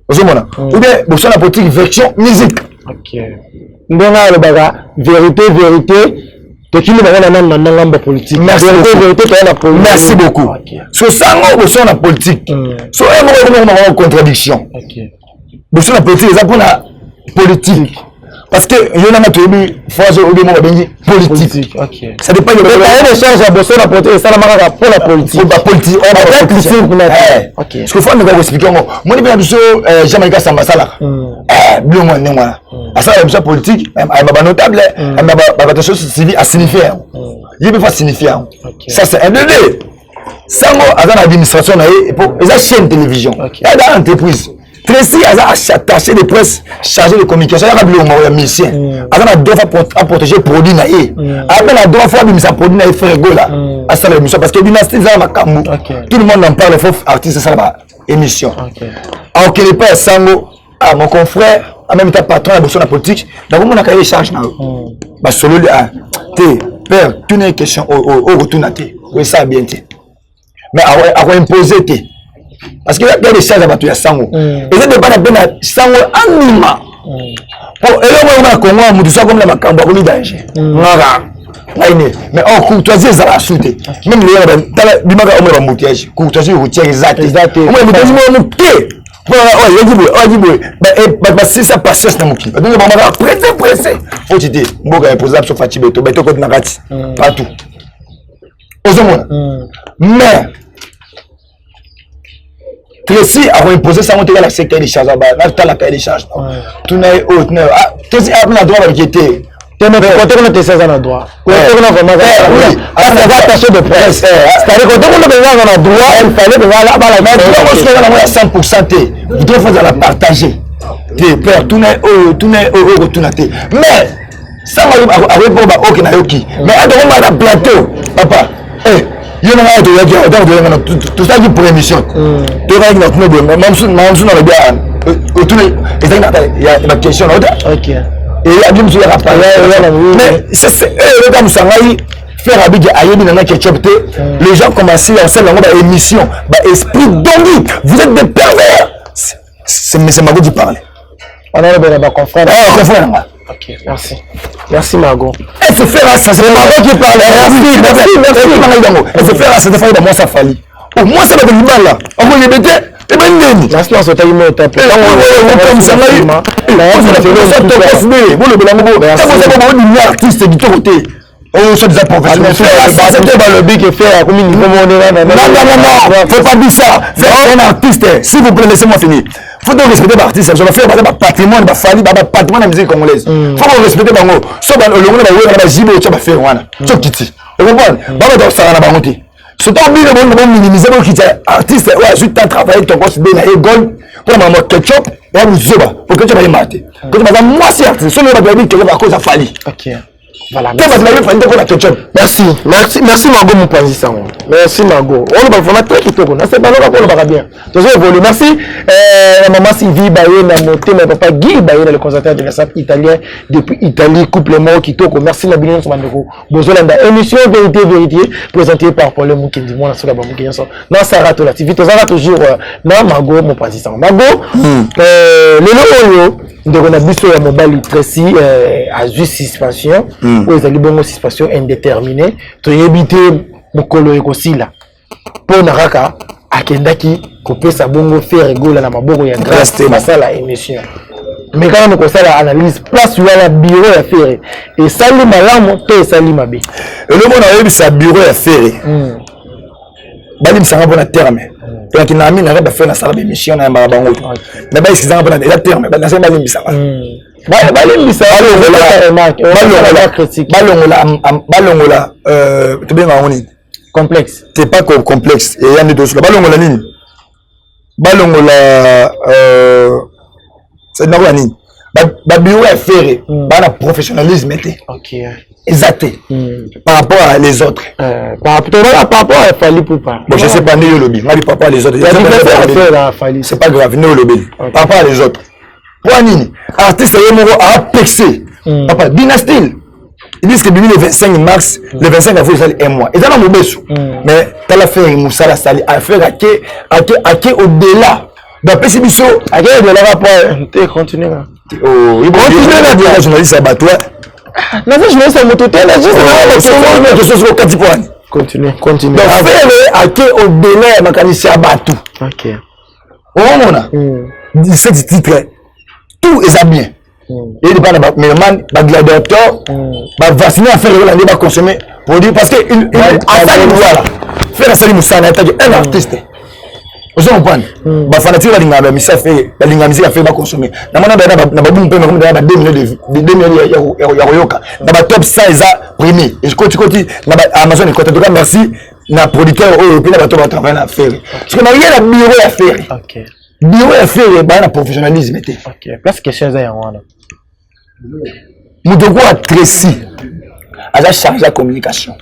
Ozomona ou bien bosse la politique version musique OK ndona le baga vérité qui le baga na ngamba politique merci vérité qui la politique merci beaucoup so sango bosse la politique so on contradiction OK bosse la politique ça pour la politique parce que il y en a qui phase au bien politique OK ça dépend de la charge à bosser la politique ça la marque pour la politique pour la politique OK ce que faut nous expliquer moi bien du Jamaïca Sambasala bien moi ngwana ça la politique ba notable ba chose civile à signifier il peut pas signifier ça c'est un bébé sango azana administration na et pour les chaînes télévision et dans entreprise Tracy a attaché de presse chargé de communication il y a un mission a deux fois à protéger produit na et après la deux fois de sa produit na frère là à ça l'émission parce que dynastie ça makambu tout le monde en parle faut artiste ça la émission alors que les pères sango à mon confrère en même temps patron de la politique donc on a cahier charge na ba solo te père tout une question au retour na te oui ça bien te mais à imposer te parce que il y a des choses à battre ya sango et c'est de pas la peine sango anima pour et là on a Congo mutu ça comme la makambo ko danger ngara mais en courtoisie ça la soute même les tala bimaka on va moutiage courtoisie routière exact on va moutiage mo pied bah c'est ça patience na moki donc on va pressé faut te dire mboka est posable sur fatigué beto ko na kati partout ozomona mais Tracy a imposé ça monter la sécurité des charges là la cahier des charges tout n'a haute Tracy a la droit de quitter mais quand on était 16 ans droit quand on a vraiment attaché de presse c'est-à-dire quand on a droit il fallait que là bas la 100% vous devez faire la partager des pères tout n'a tout n'a mais ça va répondre à aucun ayoki mais on va plateau papa il y a un tout ça qui pour émission tu vas avec notre même sous dans le bien il y a une question OK et il y a bien sur la mais c'est le temps sangai faire habiter ayebi na ketchup les gens commencent à faire une émission esprit donc vous êtes des pervers c'est ma go du parler on a le confrère Ok, merci. Merci Margot. Elle se fait ça, c'est Margot qui parle. Merci. Elle se fait ça, c'est moi ça fallait. Au moins ça va de mal là. On va les mettre. Et ben neni. Merci on s'est taillé mon étape. Comme ça là. Artiste qui côté. Oh, c'est des professionnels. C'était pas le big effet comme il niveau non, faut pas dire ça. C'est un artiste. S'il vous plaît, laissez-moi finir. Faut donc respecter l'artiste. Je vais faire un patrimoine, un patrimoine de la musique congolaise. Faut respecter bango. Soit le monde va jibo, tu vas faire wana. Tu quittes. Vous comprenez? Ba ba ça na bangote. C'est un bien bon minimiser pour quitter artiste. Ouais, je t'ai travaillé ton boss bien et gold pour maman ketchup et vous zoba pour que tu vas mater. Que tu vas moi c'est artiste. Celui va dire que va cause à fali. OK. Voilà. Merci. Merci Margot mon président. Merci Margot. On va vraiment très kitoko. C'est pas là qu'on va bien. Merci maman Sylvie Baye na monté mon papa Guy Baye le conservateur de la SAP italien depuis Italie couplement kitoko. Merci la bien sur Mandeko. Bozolanda émission vérité présentée par Paul Mukendi moi na soka ba Mukendi so. Na Sarah to la TV toujours na Margot mon président. Margot le loyo donc on a vu sur la mobile Tracy à juste suspension ou ils ont bon suspension indéterminée to éviter mokolo ekosila pour naraka akendaki couper sa bongo faire rigola na maboko ya grâce masala émission mais quand on commence à analyse place sur la bureau à faire et sali malamu to sali mabe le monde a eu sa bureau à faire balim sanga bona terme donc il n'a mis na faire na sala émission na bango mais ba ils sanga bona la terme ba na sala balim bisanga balongola tu bien ngoni complexe c'est pas complexe et yandi dos balongola nini balongola c'est normal nini ba bureau à faire ba professionnalisme était OK exact par rapport à les autres par rapport à Fali Poupa bon je sais pas ni le lobby par rapport à les autres c'est pas grave ni le lobby par rapport à les autres pour nini artiste yemoko a pexé papa dynastie ils disent que le 25 mars le 25 avril c'est un mois et ça dans mobesu mais t'as la faire musala sali a faire à au-delà da pesibiso à quel de la rapport te continuer oh il continue la dire journaliste abattoir non je vais ça moto telle je suis au 4 points continue donc faire à au-delà mécanicien abattu OK au moment 17 titres tout est bien et il parle mais man ba gladiateur ba vacciner à faire la va consommer pour dire parce que il voilà faire ça musana un artiste vous comprenez ba fanatique ba linga ba misa fait ba linga musique fait ba consommer na mona na ba bum pe comme ba 2 minutes de 2 minutes ya yoka na ba top 100 eza premier et je continue na ba Amazon et côté de merci na producteur européen na ba to ba travailler na faire parce que na rien na bureau à faire OK bureau à faire ba na professionnalisme était OK place question za ya wana Moudoko a Tracy a chargé la communication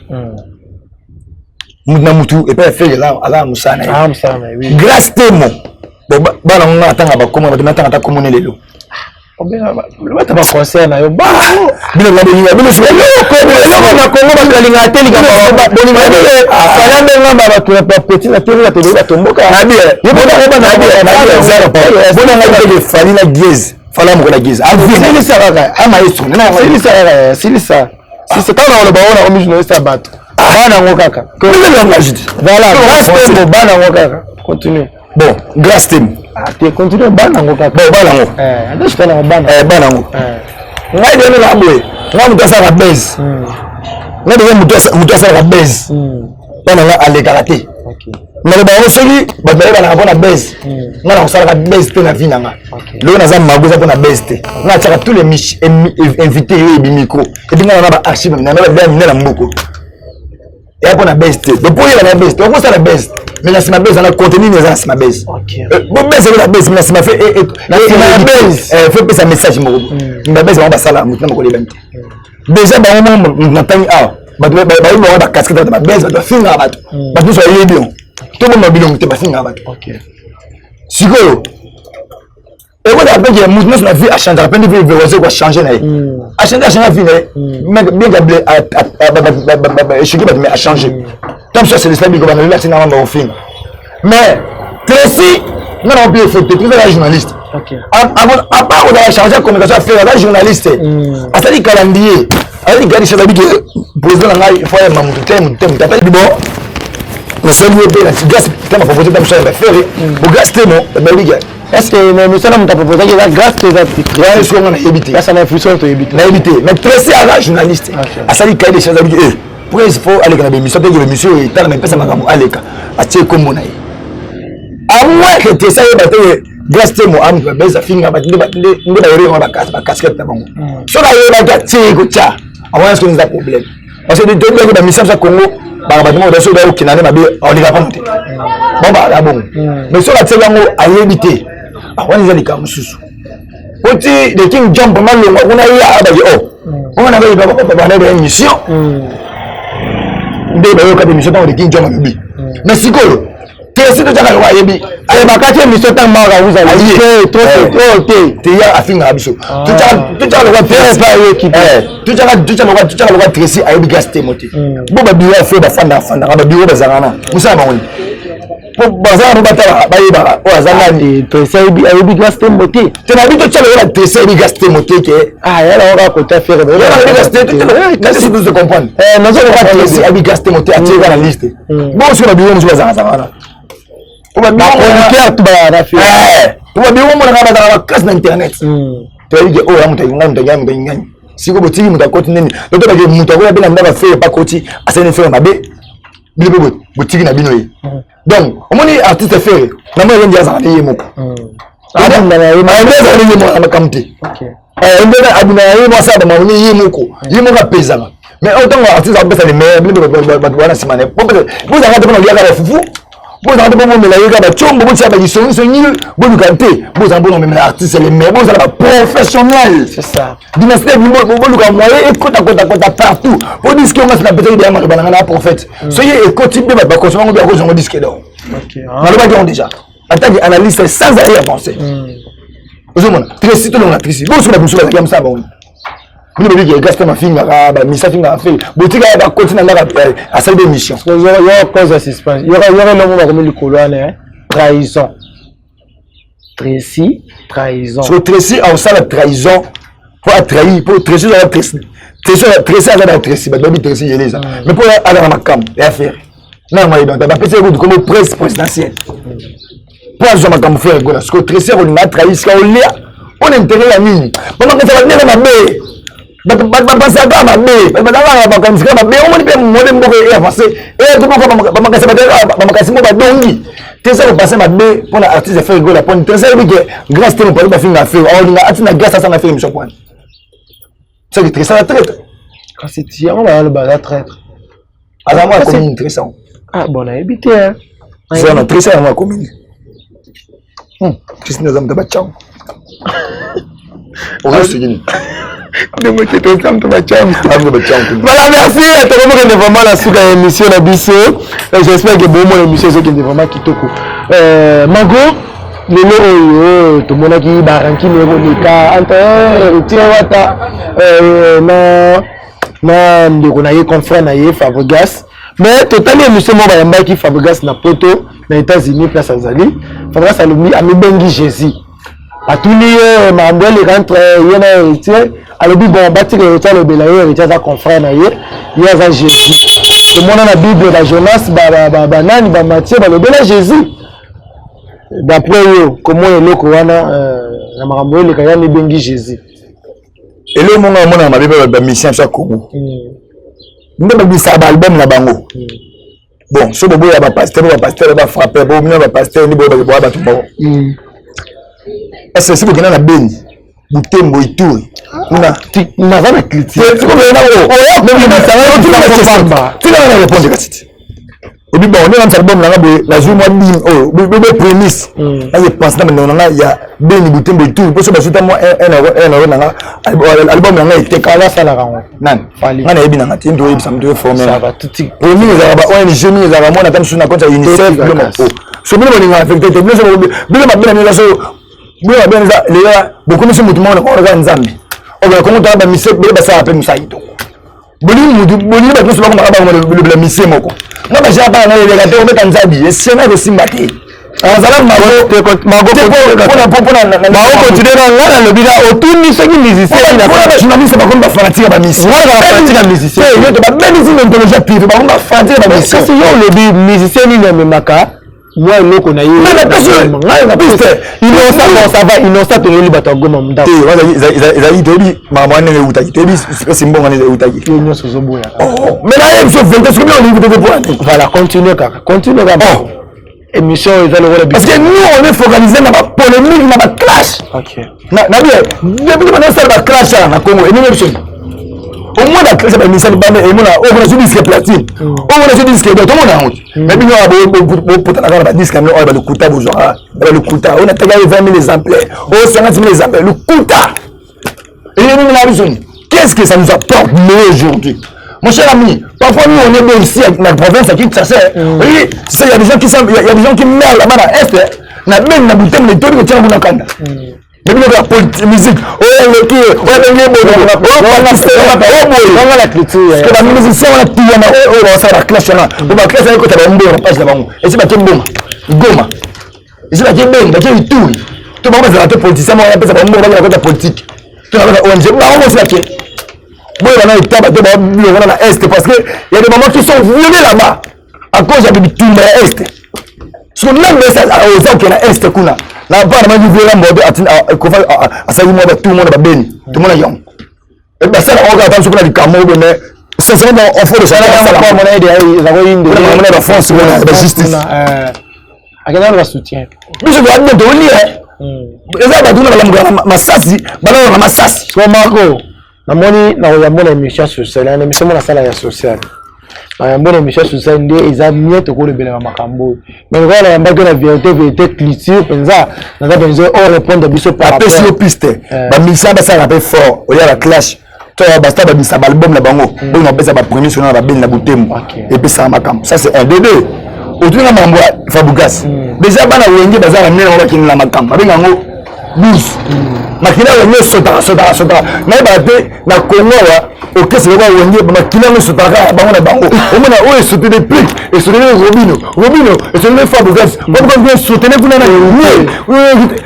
Moudna Moutou et puis faire là à la Moussana oui grâce témo bana on attend ba comment on attend comment les lo le mata ba concert na yo ba bilo la belinga bilo so ko na Congo ba kalinga teli ka ba bolinga ala benga ba to pa petit na teli la teli ba tomboka na bien yo ba na bien bona na de fali la giez fala mo la giez c'est ça a maestro non c'est ça si c'est quand on ba on a journaliste abato bana ngo kaka voilà grâce tembo bana ngo kaka continue bon grâce tembo tu continue bana ngo kaka bon bana ngo ando je kana bana ngo ngai de la boy nga mutasa ka base nga de mutasa ka base bana nga ale karate OK mais ba osoki ba na bona base nga na osala ka base te na vie nanga lo na za magoza pona base te nga tsaka tous les invités et bi micro et bi nga na ba archive na ba bien na mboko et après la base donc pour la base donc ça la base mais là c'est ma base on a contenu les ans c'est ma base bon base c'est la base mais c'est ma fait et la base fait passer un message mo ma base on va ça là maintenant ko les déjà ba on n'a pas ah ba on va casquette ma base ba finga ba ba tout ça y est bien tout le monde bilong te ba finga ba OK siko et voilà après que mouvement sur la vie a changé après de vie quoi changer là a changé la vie mais bien gablé a changé comme ça c'est l'islam qui va nous laisser dans le film mais Tracy non on peut faire tout la journaliste OK. À part on a changé de communication à faire, là journaliste. À ça dit calendrier. À dit gars, ça veut dire que président là il faut un mamou thème t'appelle bon. Mais c'est lui bien, tu gars tu m'as proposé de faire faire. Au gars c'était non, ben oui gars. Est-ce que monsieur là m'a proposé que la grâce que ça ouais, ce qu'on a évité. Là ça n'a influence to éviter. Na évité. Mais très à la journaliste. À ça dit qu'il y a des choses à dire. Pourquoi il faut aller dans l'émission que le monsieur est dans même pas ça m'a aller à tirer comme mon aïe. À moins que tu essayes de gaster mon âme, mais ça finit à battre ma casquette là-bas. Si on a eu la gâterie, à moins que nous avons problème. Parce que de la mission de Congo, on ne va pas monter. Bon, bah là, bon. Mais si on a tiré à éviter, on a les cas sous. Aussi, les King Jump, on a eu une mission. Des missions dans les King Jump. Mais si quoi? Si tu as un yebi, allez bakati mission tant mara vous allez trop à fin abiso. Tu as le droit faire équipe. Tu as le droit Tracy à gasté moté. Bon ba biwa fait ba fanda ba biwa ba zangana. Musa ba woni. Pour bazar ba ta ba yiba o azanga ni Tracy ayebi gasté moté. Tu n'as pas tu as le droit Tracy ayebi gasté moté que yala on va côté faire. Yala gasté tu nous comprendre. Nous avons le droit Tracy ayebi gasté moté à tirer dans la liste. Bon sur la biwa nous zangana. On va bien on casse d'internet. Tu as dit oh on si vous botez muta côté nini donc ba muta ko bela ndaba faire pas côté asene faire mabe bibo botiki na binoyi donc on moni artiste faire na mo yendia za ndiye moko abuna na yema ndeza ndiye mo amakamti ndeza abuna yema sa ba mo ni yimoko yimoko pezanga mais autant artiste a pesa les meilleurs bibo ba wana simane vous avez pas no liaka fufu. Vous avez pas mon mélanger avec Chombo, vous avez sont vous cantez, vous avez mon artiste les meilleurs, vous avez professionnel. C'est ça. Dynastie vous avez moyen écoute partout. Vous dites que on a peut-être des amants de prophète. Soyez écoutez bien votre conscience on doit cause on disque donc. OK. On va dire déjà. En tant qu'analyste sans arrière-pensée. Vous avez très site dans la tricie. Vous sur la boussole comme ça bon. Vous devez dire gaston ma fille ba misa finga fait. Boutique va continuer à cette émission. Il y aura cause de suspense. Il y aura l'homme va comme le colonne trahison. Trahison. Sur Tracy on sait la trahison pour trahir pour Tracy la Tracy. Tracy à la Tracy, ba baby Tracy y est ça. Mais pour aller à ma cam et affaire. Non moi donc ba penser vous comme presse présidentielle. Pour aller à ma cam faire parce que Tracy on a trahi ça on intérêt la mine. Pendant que ça va venir ma mère. Basaga mabe badala bakamsika mabe omoni pe mole mboko ya passé et tout comme bamakasi bamakasi mo badongi tesa ko passer mabe pour la artiste faire rigolo pour tesa que grâce te pour ba finga faire on a atina grâce ça na faire émission point c'est que très ça traître quand c'est tiré on va le bas traître alors moi comme intéressant bon on a évité hein c'est un très ça moi commune qu'est-ce que nous avons de bachang on reste gini. Voilà, merci. C'est vraiment la suite de l'émission de Bisso. J'espère que bon l'émission est vraiment kitoko. Mago, le tout le monde qui baranki le cas entre na ndeko na ye confrère na ye Fabregas. Mais totalement émission mo ba yamba ki Fabregas na poto na États-Unis place azali. Fabregas a mi bengi Jésus. À tous les membres les rentre yena tiens alors bon bâtir le retour le belayer et ça confrère na ye il y a Jésus tout le monde dans la Bible la Jonas ba nani ba Matthieu ba le belayer Jésus d'après eux comment le kowana na makambo le kaya ni bengi Jésus et le monde mona ma Bible ba mission ça Congo ndeba bisa ba album na bango bon so bobo ya ba pasteur ba frapper bo mina ba pasteur ni bo ba tout bon est-ce que si vous avez Beni, vous avez Ituri, vous avez la critique. Tu vas répondre. Et puis bon, on est dans l'album, la joue moi bim, prémisse. Là, je pense que il y a Beni, Boutembo Ituri. Pour ça, je suis album, il a été calé à la rencontre. Non, il y a bien un team de samedi formé. Ça va tout de suite. Pour nous, nous avons un génie, nous avons un sur la compte à UNICEF. Ce moment, on est affecté. Bien ça les gars beaucoup de monde on regarde Nzambi on va comment ta ba mise ba ça appelle Musa Ito boli ba tout ba le mise moko na ba ja ba na les gars on met Nzambi et c'est na de simbati azala mago continuer na ngana lobi na otuni soki musicien na ba journaliste ba komba fanatique ba mission ba musicien yo to ba benisi ontologie privé ba komba fanatique ba mission kasi yo lobi musicien ni na memaka moi loko na yo na piste ça va innocent to yeli bato goma munda ezali tobi mama nene utaki tobi c'est mbonga nene utaki yo nyoso zoboya mais là il faut 20 secondes on livre de point voilà continue kaka émission parce que nous on est focalisé dans la polémique dans la clash. OK. Na bien depuis maintenant ça va clash na Congo et nous au moins la clash ba mission ba et mona on a disque platine. On a disque de tout le monde. Mais bien on a pour la disque on a le kuta bozora, le kuta on a tagaé 20 000 exemplaires, 50 000 exemplaires le kuta. Et nous la vision. Qu'est-ce que ça nous apporte aujourd'hui? Mon cher ami, parfois nous on est bien ici dans la province à Kinshasa. Oui, il y a des gens qui sont, il y a des gens qui meurent là-bas dans l'Est. Na même na boutem les toni que tiens mon kanda. Mais nous la politique musique. Oh le qui, oh la culture. Parce que la musicien on a tué na oh ça la clash là. On va clash avec ta bombe on passe là-bas. Et c'est pas qui bombe. Goma. Et c'est pas qui bombe, qui tout. Tu vas pas faire politicien on appelle ça bombe on va la politique. Tu vas faire ONG, bah on va faire moi, on a été à l'Est parce qu'il y a des moments qui sont violés là-bas à cause de tout le Est. Si on a un message aux gens qui sont à l'Est, là-bas, on a vu tout le monde est béni, tout le monde est young. Et bien, ça, on regarde sur le Cameroun, mais c'est seulement on fait le salaire. On a la force, on a la justice. À quel endroit soutien? Mais je dois dire de lire. Les gens vont massassi, balance massassi. Soit Marco. Namoni na oyamona émission sociale na émission na sala ya sociale na yamona émission sociale ndé ezamie to ko lebela makambo mais voilà yambaka na vérité culture penza na za benzo on répondre biso par rapport à piste ba misa ba sala pe fort o ya la clash to basta ba bisa album na bango donc na pesa ba premier sur na ba ben na butembo et puis ça makambo ça c'est un de deux autour na mambo Fabugas déjà bana wenge bazala nene ba kinila makambo ba ngo 12 makina wenge sota na bate na Congo wa OK c'est ba wenge makina no sota bango na bango o mona o soutenir des prix et soutenir Robino et soutenir Fabugas on va soutenir kuna na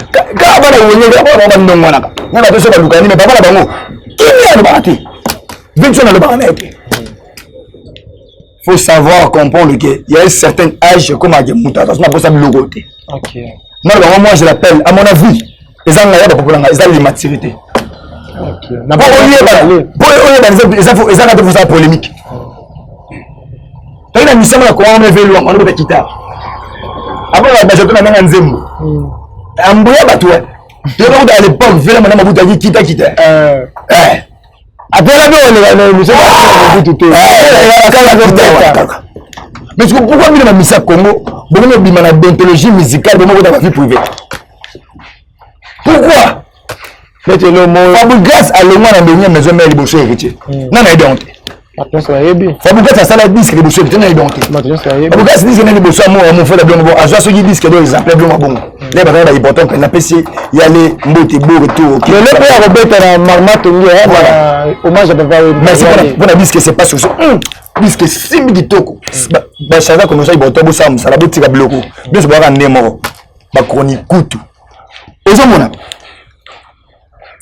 ka bana wenge ba ndongo na na ba to ba lukani mais ba bango qui est bate vingt le banete. Faut savoir comprendre qu'il y a un certain âge comme à Djemouta parce qu'on a pas ça de logoté. OK. Moi je l'appelle à mon avis les gens là ils ont les maturité. OK. Na pas pour ils ont ça polémique. T'as une mission là comment on est venu on est quitter. Après la je na nzembo. Amboya batwa. Tu vois à l'époque vela madame Mabuta dit quitter. Après la mais pourquoi il y a mis ça Congo beaucoup de déontologie musicale de la vie privée pourquoi Fabugas a le moins dans maison mais les bosser héritier non mais donc Fabugas a ça la disque les bosser héritier donc Fabugas dit que les bosser moi on fait la bonne bon ajout ce qui disque deux exemplaires bon bon les bagages là important que na PC y aller mbote beau retour le père Robert na marmato ngi hommage à papa mais pour la disque c'est pas sur disque simbi kitoko ba chaza comme ça il boto bossa musala botika biloko bien se baka ndemo ba chronique kutu ezomona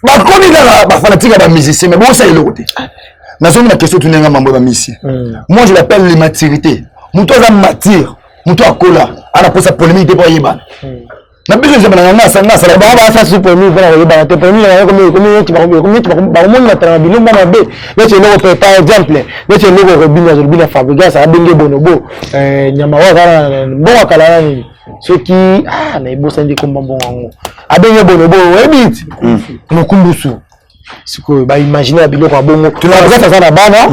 ba koni la ba fanatique ba musicien mais bon ça il côté nazo na question tunenga mambo ba musicien moi je l'appelle les maturités muto za mature muto akola ana posa polémique de boyeba na biso je bana na sala ba sa super mi bana boyeba te premier na comme monde na tra bilomba na be mais c'est le par exemple mais c'est le Robina Fabugas a bengé bonobo nyama wa kana bon akala ni ce qui na ibosa ndi komba bon ngo a bengé bonobo ebit mokumbusu siko ba imaginer biloko bongo tu na ça na bana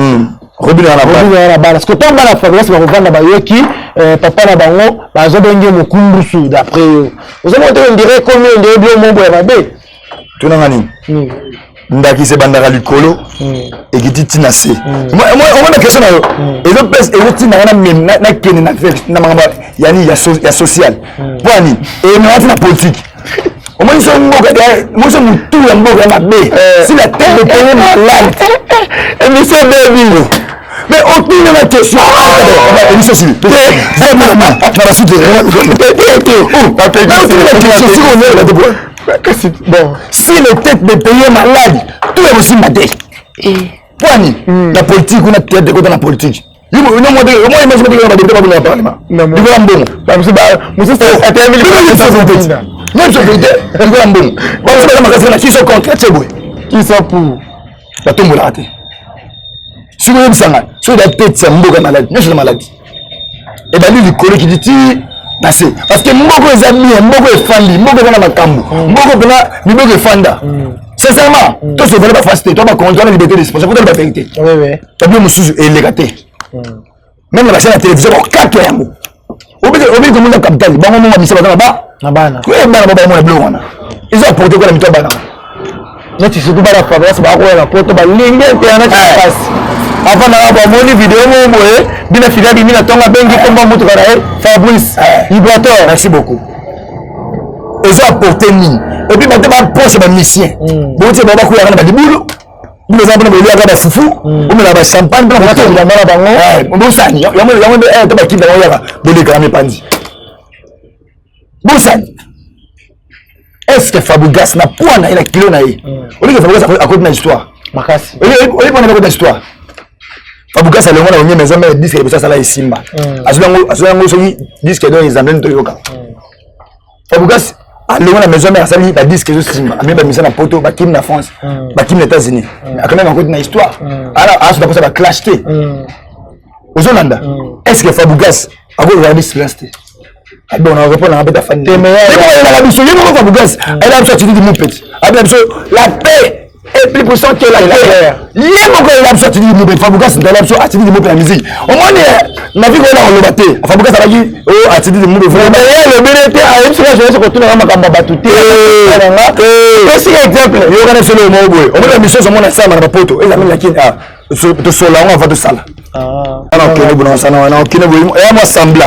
Robina na bana parce que tant bana Fabugas ba revendre ba yoki papa na bango ba zo bengé mokumbusu d'après vous avez on dirait comme on dirait bien mon boy ba tu na ngani ndaki se bandara likolo et qui dit tinase moi on a question na yo et le pèse et tina na même na kene na fait na mangaba yani ya social boni et na na politique au moins ils sont mboka moi je me tout ya mboka na be si la terre de pays malade et monsieur David Mais aucune de la question. Émission civile. Bon, si les têtes de pays est malade, tout est aussi maté. Poignée, la politique, on a tête de côté de la politique. Moi, imagine que le débat dans le Parlement. Non, mais même sur le vérité, il y a un bon. Qui sont contre, qui sont pour. La tombe l'a raté. Si vous avez ça, si vous avez peut-être ça, vous avez maladie. Nous sommes maladie. Et bien, lui, le collègue qui dit, parce que moi, les amis, moi, les familles, moi, les makambo, moi, les fanda. Sincèrement, toi, tu ne veux pas faster, toi, tu vas la liberté d'expression, tu vas la vérité. Oui, oui. Tu as bien mon et légaté. Même la chaîne de télévision, 4 ans. Oublie comment on a capital, bon, on a mis ça là-bas. Ils ont apporté quoi la mytho banana. Non, tu sais pas la fabrique, bah quoi la porte, bah ligne et on a qui passe. Avant d'avoir mon vidéo, moi, bien la filiale, il a ton bengi comme moi, tu vas Fabrice, Librator. Merci beaucoup. Ils ont apporté ni. Et puis maintenant, ma poche, ma mission. Bon, tu vas pas courir dans le boulot. Nous avons besoin de foufou, on a la champagne, on a la banane, on a sani, on a un qui va y avoir de l'écran pandi. Boussani. Est-ce que Fabougas n'a point il a kilo naï? On dit que Fabougas a côté de l'histoire. Makasi. On dit qu'on a côté de l'histoire. Fabougas a le monde a mis mes amis disque et ça là ici Simba. Azulango soki disque donc ils amènent Toyoka. Fabougas a le monde a mes amis a sali ba disque de Simba. A mis ba mission na poto ba kim na France, ba kim les États-Unis. A quand même un côté de l'histoire. Alors à ce ça va clasher. Ozolanda. Est-ce que Fabougas a go regarder silence? Bon, on répond à la fin. Mais la mission, il y a Fabougas. Elle a sorti du moupet. La paix est plus puissante que la guerre. Il y a encore une sortie du moupet. Fabougas, dans l'absolu, a sorti du moupet la musique. Au moins, la vie qu'on a le batté. Fabougas a dit, oh, a sorti du moupet. Le bénéfice a une seule chose, qu'on tourne à ma battu. C'est exemple. Il y a un seul mot. On met la mission sur mon ensemble à la poto. Et la mine qui a de sola, on va de salle. Alors, on a bon ensemble, on a aucune voix. Et à moi, sembla.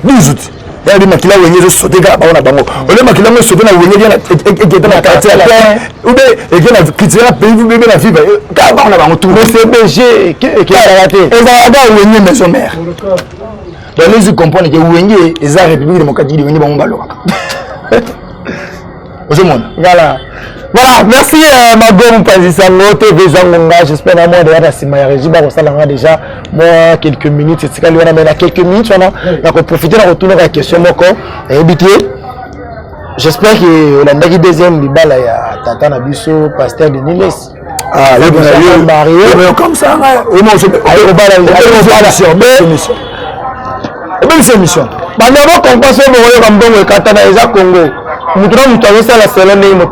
12 août. Il y a des makila où ils sauté à la bango. Les makila où sauté à où ils étaient dans la quartier ou bien ils viennent critiquer la pays, vous bébé la fille. Car on a bango tout. Mais c'est BG qui a raté. Et ça va où ils maison mère. Donc les comprennent que où ils ont République démocratique de bango balo. Voilà, merci Magom Pazisango, TV Zangonga, j'espère que moi déjà si ma régie va ressortir déjà moi quelques minutes, c'est ce qu'il y a mais quelques minutes on a profiter de retourner à la question moko et éviter. J'espère que la deuxième débat là il y a Tata Nabiso, pasteur de Niles. Ah, il marié comme ça et moi je même c'est mission. Maintenant qu'on passe au Moyo comme Katana Eza Congo. Nous avons la seule année où la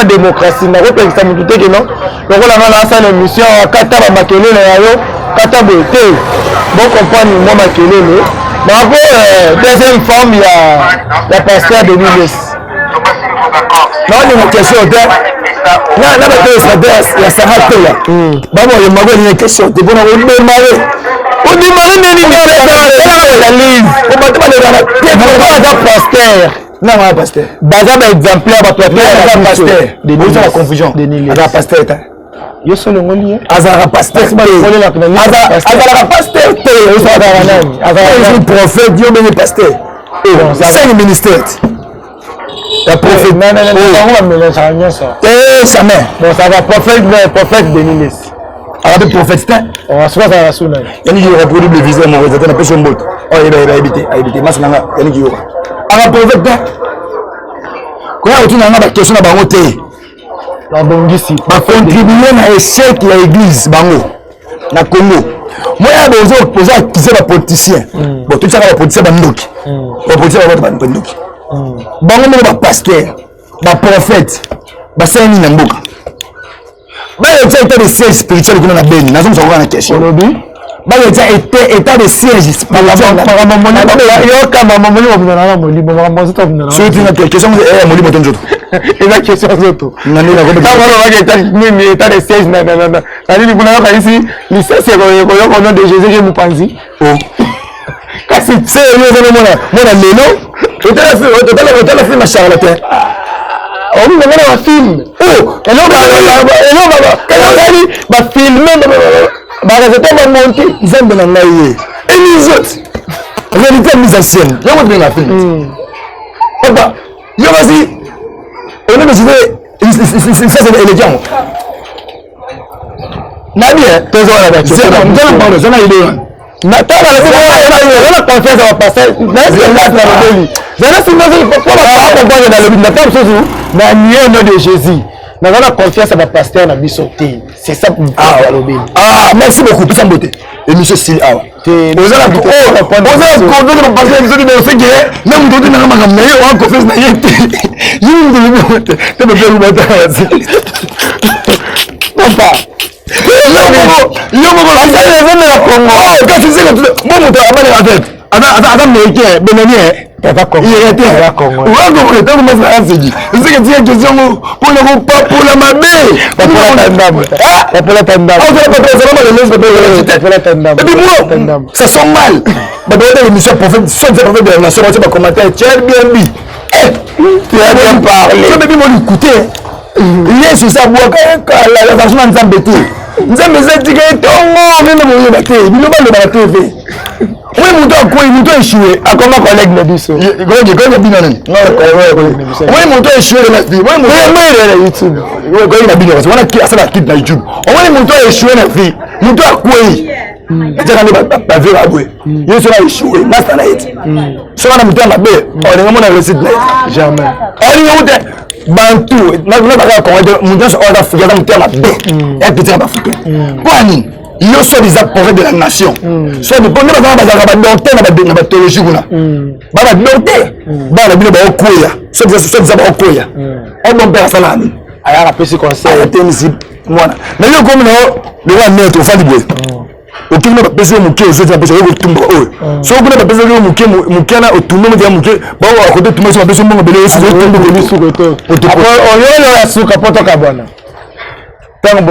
démocratie n'a pas été mise en place. Nous avons une mission à Kataba Makele, Kataba Ete. Bon, compagnie, moi Makele. Mais après, deuxième femme, il y a la pasteur de Niles. Non, il y a une question. Non, il y a Sarah Tola. Maman, il y a une question. Tu peux nous démarrer. On dit, non, un pasteur. Bazar exemplaire, un pasteur. Vous avez la confusion. Un pasteur. Yo suis le monier. Azara pasteur. Azara pasteur. Un prophète, Dieu béni pasteur. C'est le ministère. La prophète. Non, eh, jamais. Bon, ça va prophète de Niles. Avec prophète, on va se faire la soule. Il y a une reproduction de visée, mon résultat, on a fait son bot. Oh, il va éviter. Masnanga, il y a une alors prophète quand on a une question à bangote la bongisi va contribuer à l'échec de l'église bango na Congo. Moi il y a besoin qui c'est la politicien bon tout ça va politicien bandoki va politicien va bandoki bango mo ba pasteur ba prophète ba seni na mboka ba il y a état de siège spirituel qu'on a beni na sommes sur la question bah il y a état de siège par la question et la question d'autre non non la état de siège non ça dit vous n'avez ici licence au nom de Jésus je vous pense quand c'est sérieux mon lelo total la film charlatan on va voir un film oh et là va filmer résultat va monter. Ils ont bien envoyé. Et les autres, réalité mise en scène. Il y a bien la fin. Papa, il y a aussi. On a décidé, ça c'est élégant. Nabi, tu es là. C'est comme ça, on parle, ça n'a idée. Nathan, on a confiance à passer. Nous avons confiance à ma pasteur dans le sauté. C'est ça pour Ah, merci beaucoup. Puis ça me beauté. Et monsieur Sili Awa. Vous avez la Papa Congo. Il était là Congo. Ouais, Congo, tant que moi ça s'est dit. C'est que tu as question pour le pas pour la mabé. Pour la tendam. Ah, pour la tendam. On va pas ça va le laisse pas pour la tendam. Et puis moi, ça sent mal. Bah dans l'émission prophète, soit ça prophète de la nation, c'est pas commentaire, tiens bien dit. Tu as bien parlé. Je vais moi l'écouter. Il est sur sa boîte la version en s'embêter. Nous avons dit que Tongo vient de mourir la terre. Il ne va pas le battre. Oui, mon toit échoué. À comment collègue me dit ça? Oui, mon toit échoué de la vie. Oui, mon toit YouTube. Oui, il a bien raison. On a qui a ça la quitte dans YouTube. Oui, mon toit échoué de la vie. Mon toit quoi? C'est un pas vu à bouer. Il sera échoué. Master Night. Sur un montant ma baie. On est vraiment dans le site. Jamais. On est Bantu. Nous n'avons pas mon Dieu sur ordre africain. Nous sommes à et petit africain. Quoi il y a soit des apports de la nation, soit des problèmes dans la docteur, dans la théologie, dans la docteur, dans la Bible, soit des apports koya. On va faire ça là. Alors après ce conseil, voilà. Mais le comme le roi mettre au fond du bois. Ok, nous pas besoin de muquer, je vais besoin de tout le so vous n'avez pas besoin de muquer là au tout le monde vient muquer. Bon, à côté tout le monde a besoin de belé sur le tout. Après, on y a la souka poto kabana. Merci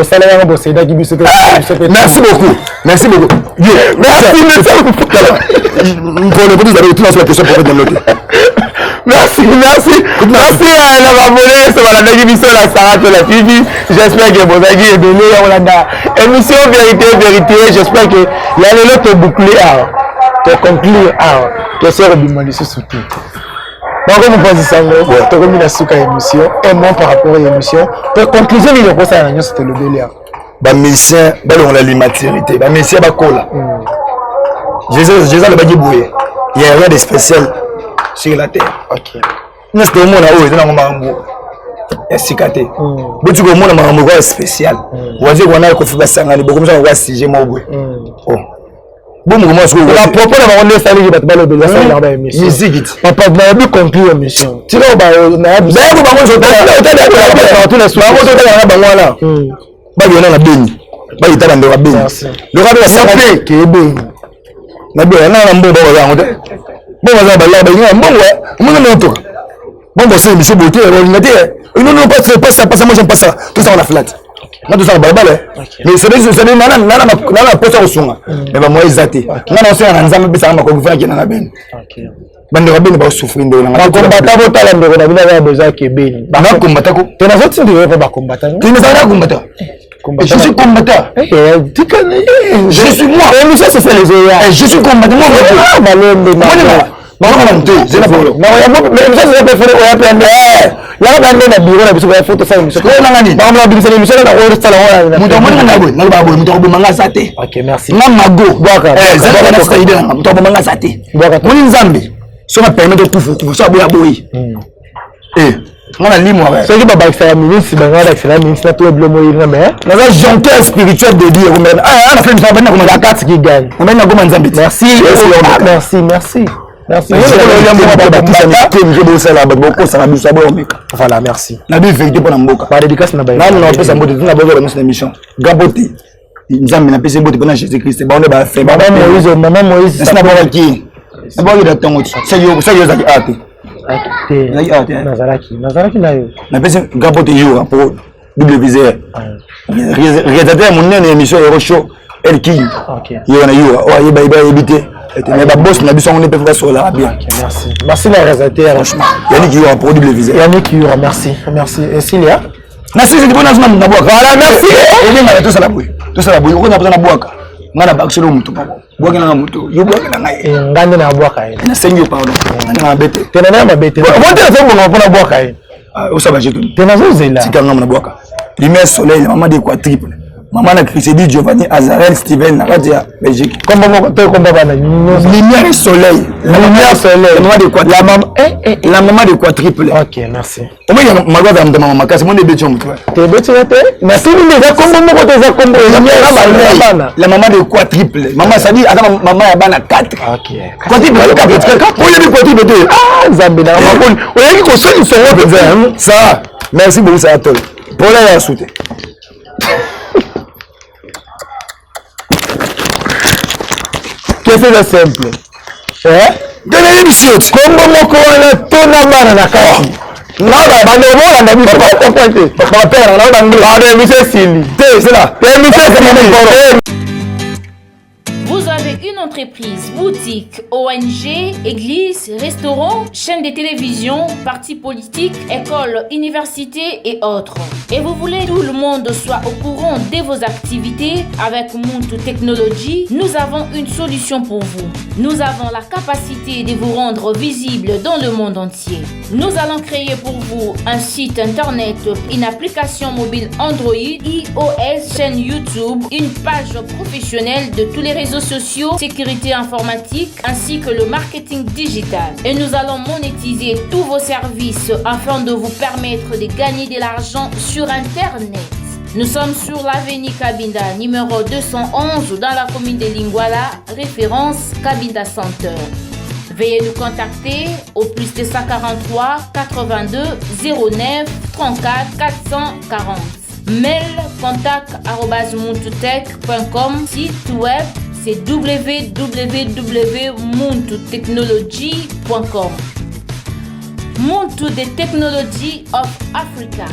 beaucoup. Merci beaucoup. Merci. Pour le coup, vous avez tout dans la question pour vous. Merci à la Babonais, c'est la émission la Sarah de la TV. J'espère que vous avez aimé la émission vérité. J'espère que il y a l'autre bouclé pour conclure que c'est Robin surtout. Donc, vous pensez ça, tu as remis la souka émission, et moi par rapport à l'émission. Pour conclusion, il y a quoi ça, c'était le délire. Bah, médecin, bah, on a l'immaturité. Bah, médecin, bah, cola. Jésus, le baggy bouillé. Il n'y a rien de spécial sur la terre. Ok. Nous, c'est au monde là-haut, c'est dans mon mambo. Il y a cicaté. Mais tu vois, mon mambo est spécial. On va dire qu'on a un conflit à Sangani, beaucoup de gens vont si j'ai mon boué. Bon, moi, je la propos de mon salut qui va te parler de la salle de l'émission. Musique. Papa, vous avez bien conclu l'émission. Tu vois, on a bien. Mais c'est des choses, nana posa osunga. Mais ba moi izate. Nana osena na nzambe bisa ma kokufuna kina na beni. OK. Bande ba beni ba souffrir ndo na. Ba combattant bo tala ndo na bina ba besoin ke beni. Ba combattant ko. Tu n'as pas dit ba combattant. Tu ne sais pas combattant. Je suis combattant. Tu connais. Je suis moi. Mais ça c'est les oya. Je suis combattant. Moi malombe. Non, c'est la photo. Non, mais ça c'est pas fait au appel. Là on a un bureau là parce que photo ça monsieur. Non ngani. Ba mo la biso l'émission na ko sala wala. Muto mona na boy, na ba boy, muto ko manga sate. OK, merci. Na mago. Zaka na style na muto ko manga sate. Moni nzambe. So na permettre tout faut ça boya boy. On a limo avec. C'est que baba ça ministre banga ça ministre tout bleu moyi na mais. Na za jonteur spirituel de Dieu comme on a fait ça bana comme la carte qui gagne. On a comme nzambe. Merci. Merci. Merci. Voilà, merci. La vie vérité pour Namboka. Par dédicace na baye. Non, on peut s'emboter dans la bonne dans cette émission. Gaboté. Nzambe na pese bote pour Jésus-Christ. Ba on est ba fait. Maman Moïse. C'est na ba qui. Na ba ida tongo. Ça yo zaki ate. Nazaraki na yo. Na pese gaboté yo pour double viseur. Réalisateur mon émission Hero Show. El qui. OK. Yo na yo. Oh, yeba éviter. Mais la boss n'a besoin de faire sur la bien. Merci. Merci la réalisateur. Franchement, Yannick qui aura produit le visage. Yannick qui aura merci. Et Cilia. Na sisi ndibona zina mnabwaka. Voilà, merci. Elinga to sala boy. To sala boy. Ko na pesa na bwaka. Ngana bakiselo mutu pako. Bwaka na mutu. Yo bwaka na ngai. Ngande na bwaka ye. Na sengi pardon. Ngana na bete. Tena na mabete. Bonte na sengo na pona bwaka ye. Osaba jeto. Tena zo zela. Tikanga na bwaka. Lumière soleil, maman de quadruple. Maman na Christine Giovanni Azarel Steven na radio Belgique. Combat mo to combat bana. Lumière soleil. Lumière soleil. Maman de quadruple. La maman la maman de quadruple. OK, merci. O moi ya magwa za maman makasi mo de becho mtu. Te becho te. Merci ni za combat mo ko za combat. La maman de quadruple. Maman ça dit attends maman ya bana 4. OK. Quadruple ka peut-être ka. Pour les quadruple te. Ah, Zambi na makoni. O yaki ko so so ça. Merci beaucoup ça tol. Pour la soute. Qu'est-ce que c'est simple? Donnez une chute. Comment mon corps tona bana na kati. Nada bana bona na biso ba comprendre. Ba père na ba ngila. Ba monsieur Sili. C'est là. Monsieur Sili. Vous avez une entreprise, boutique, ONG, église, restaurant, chaîne de télévision, parti politique, école, université et autres. Et vous voulez que tout le monde soit au courant de vos activités avec Muntu Technology, nous avons une solution pour vous. Nous avons la capacité de vous rendre visible dans le monde entier. Nous allons créer pour vous un site internet, une application mobile Android, iOS, chaîne YouTube, une page professionnelle de tous les réseaux sociaux, sécurité informatique ainsi que le marketing digital. Et nous allons monétiser tous vos services afin de vous permettre de gagner de l'argent sur Internet. Nous sommes sur l'avenue Cabinda, numéro 211 dans la commune de Lingwala, référence Cabinda Center. Veuillez nous contacter au plus 243 82 09 34 440. Mail contact@muntutech.com. Site web c'est www.muntutechnology.com. Muntu the Technology of Africa.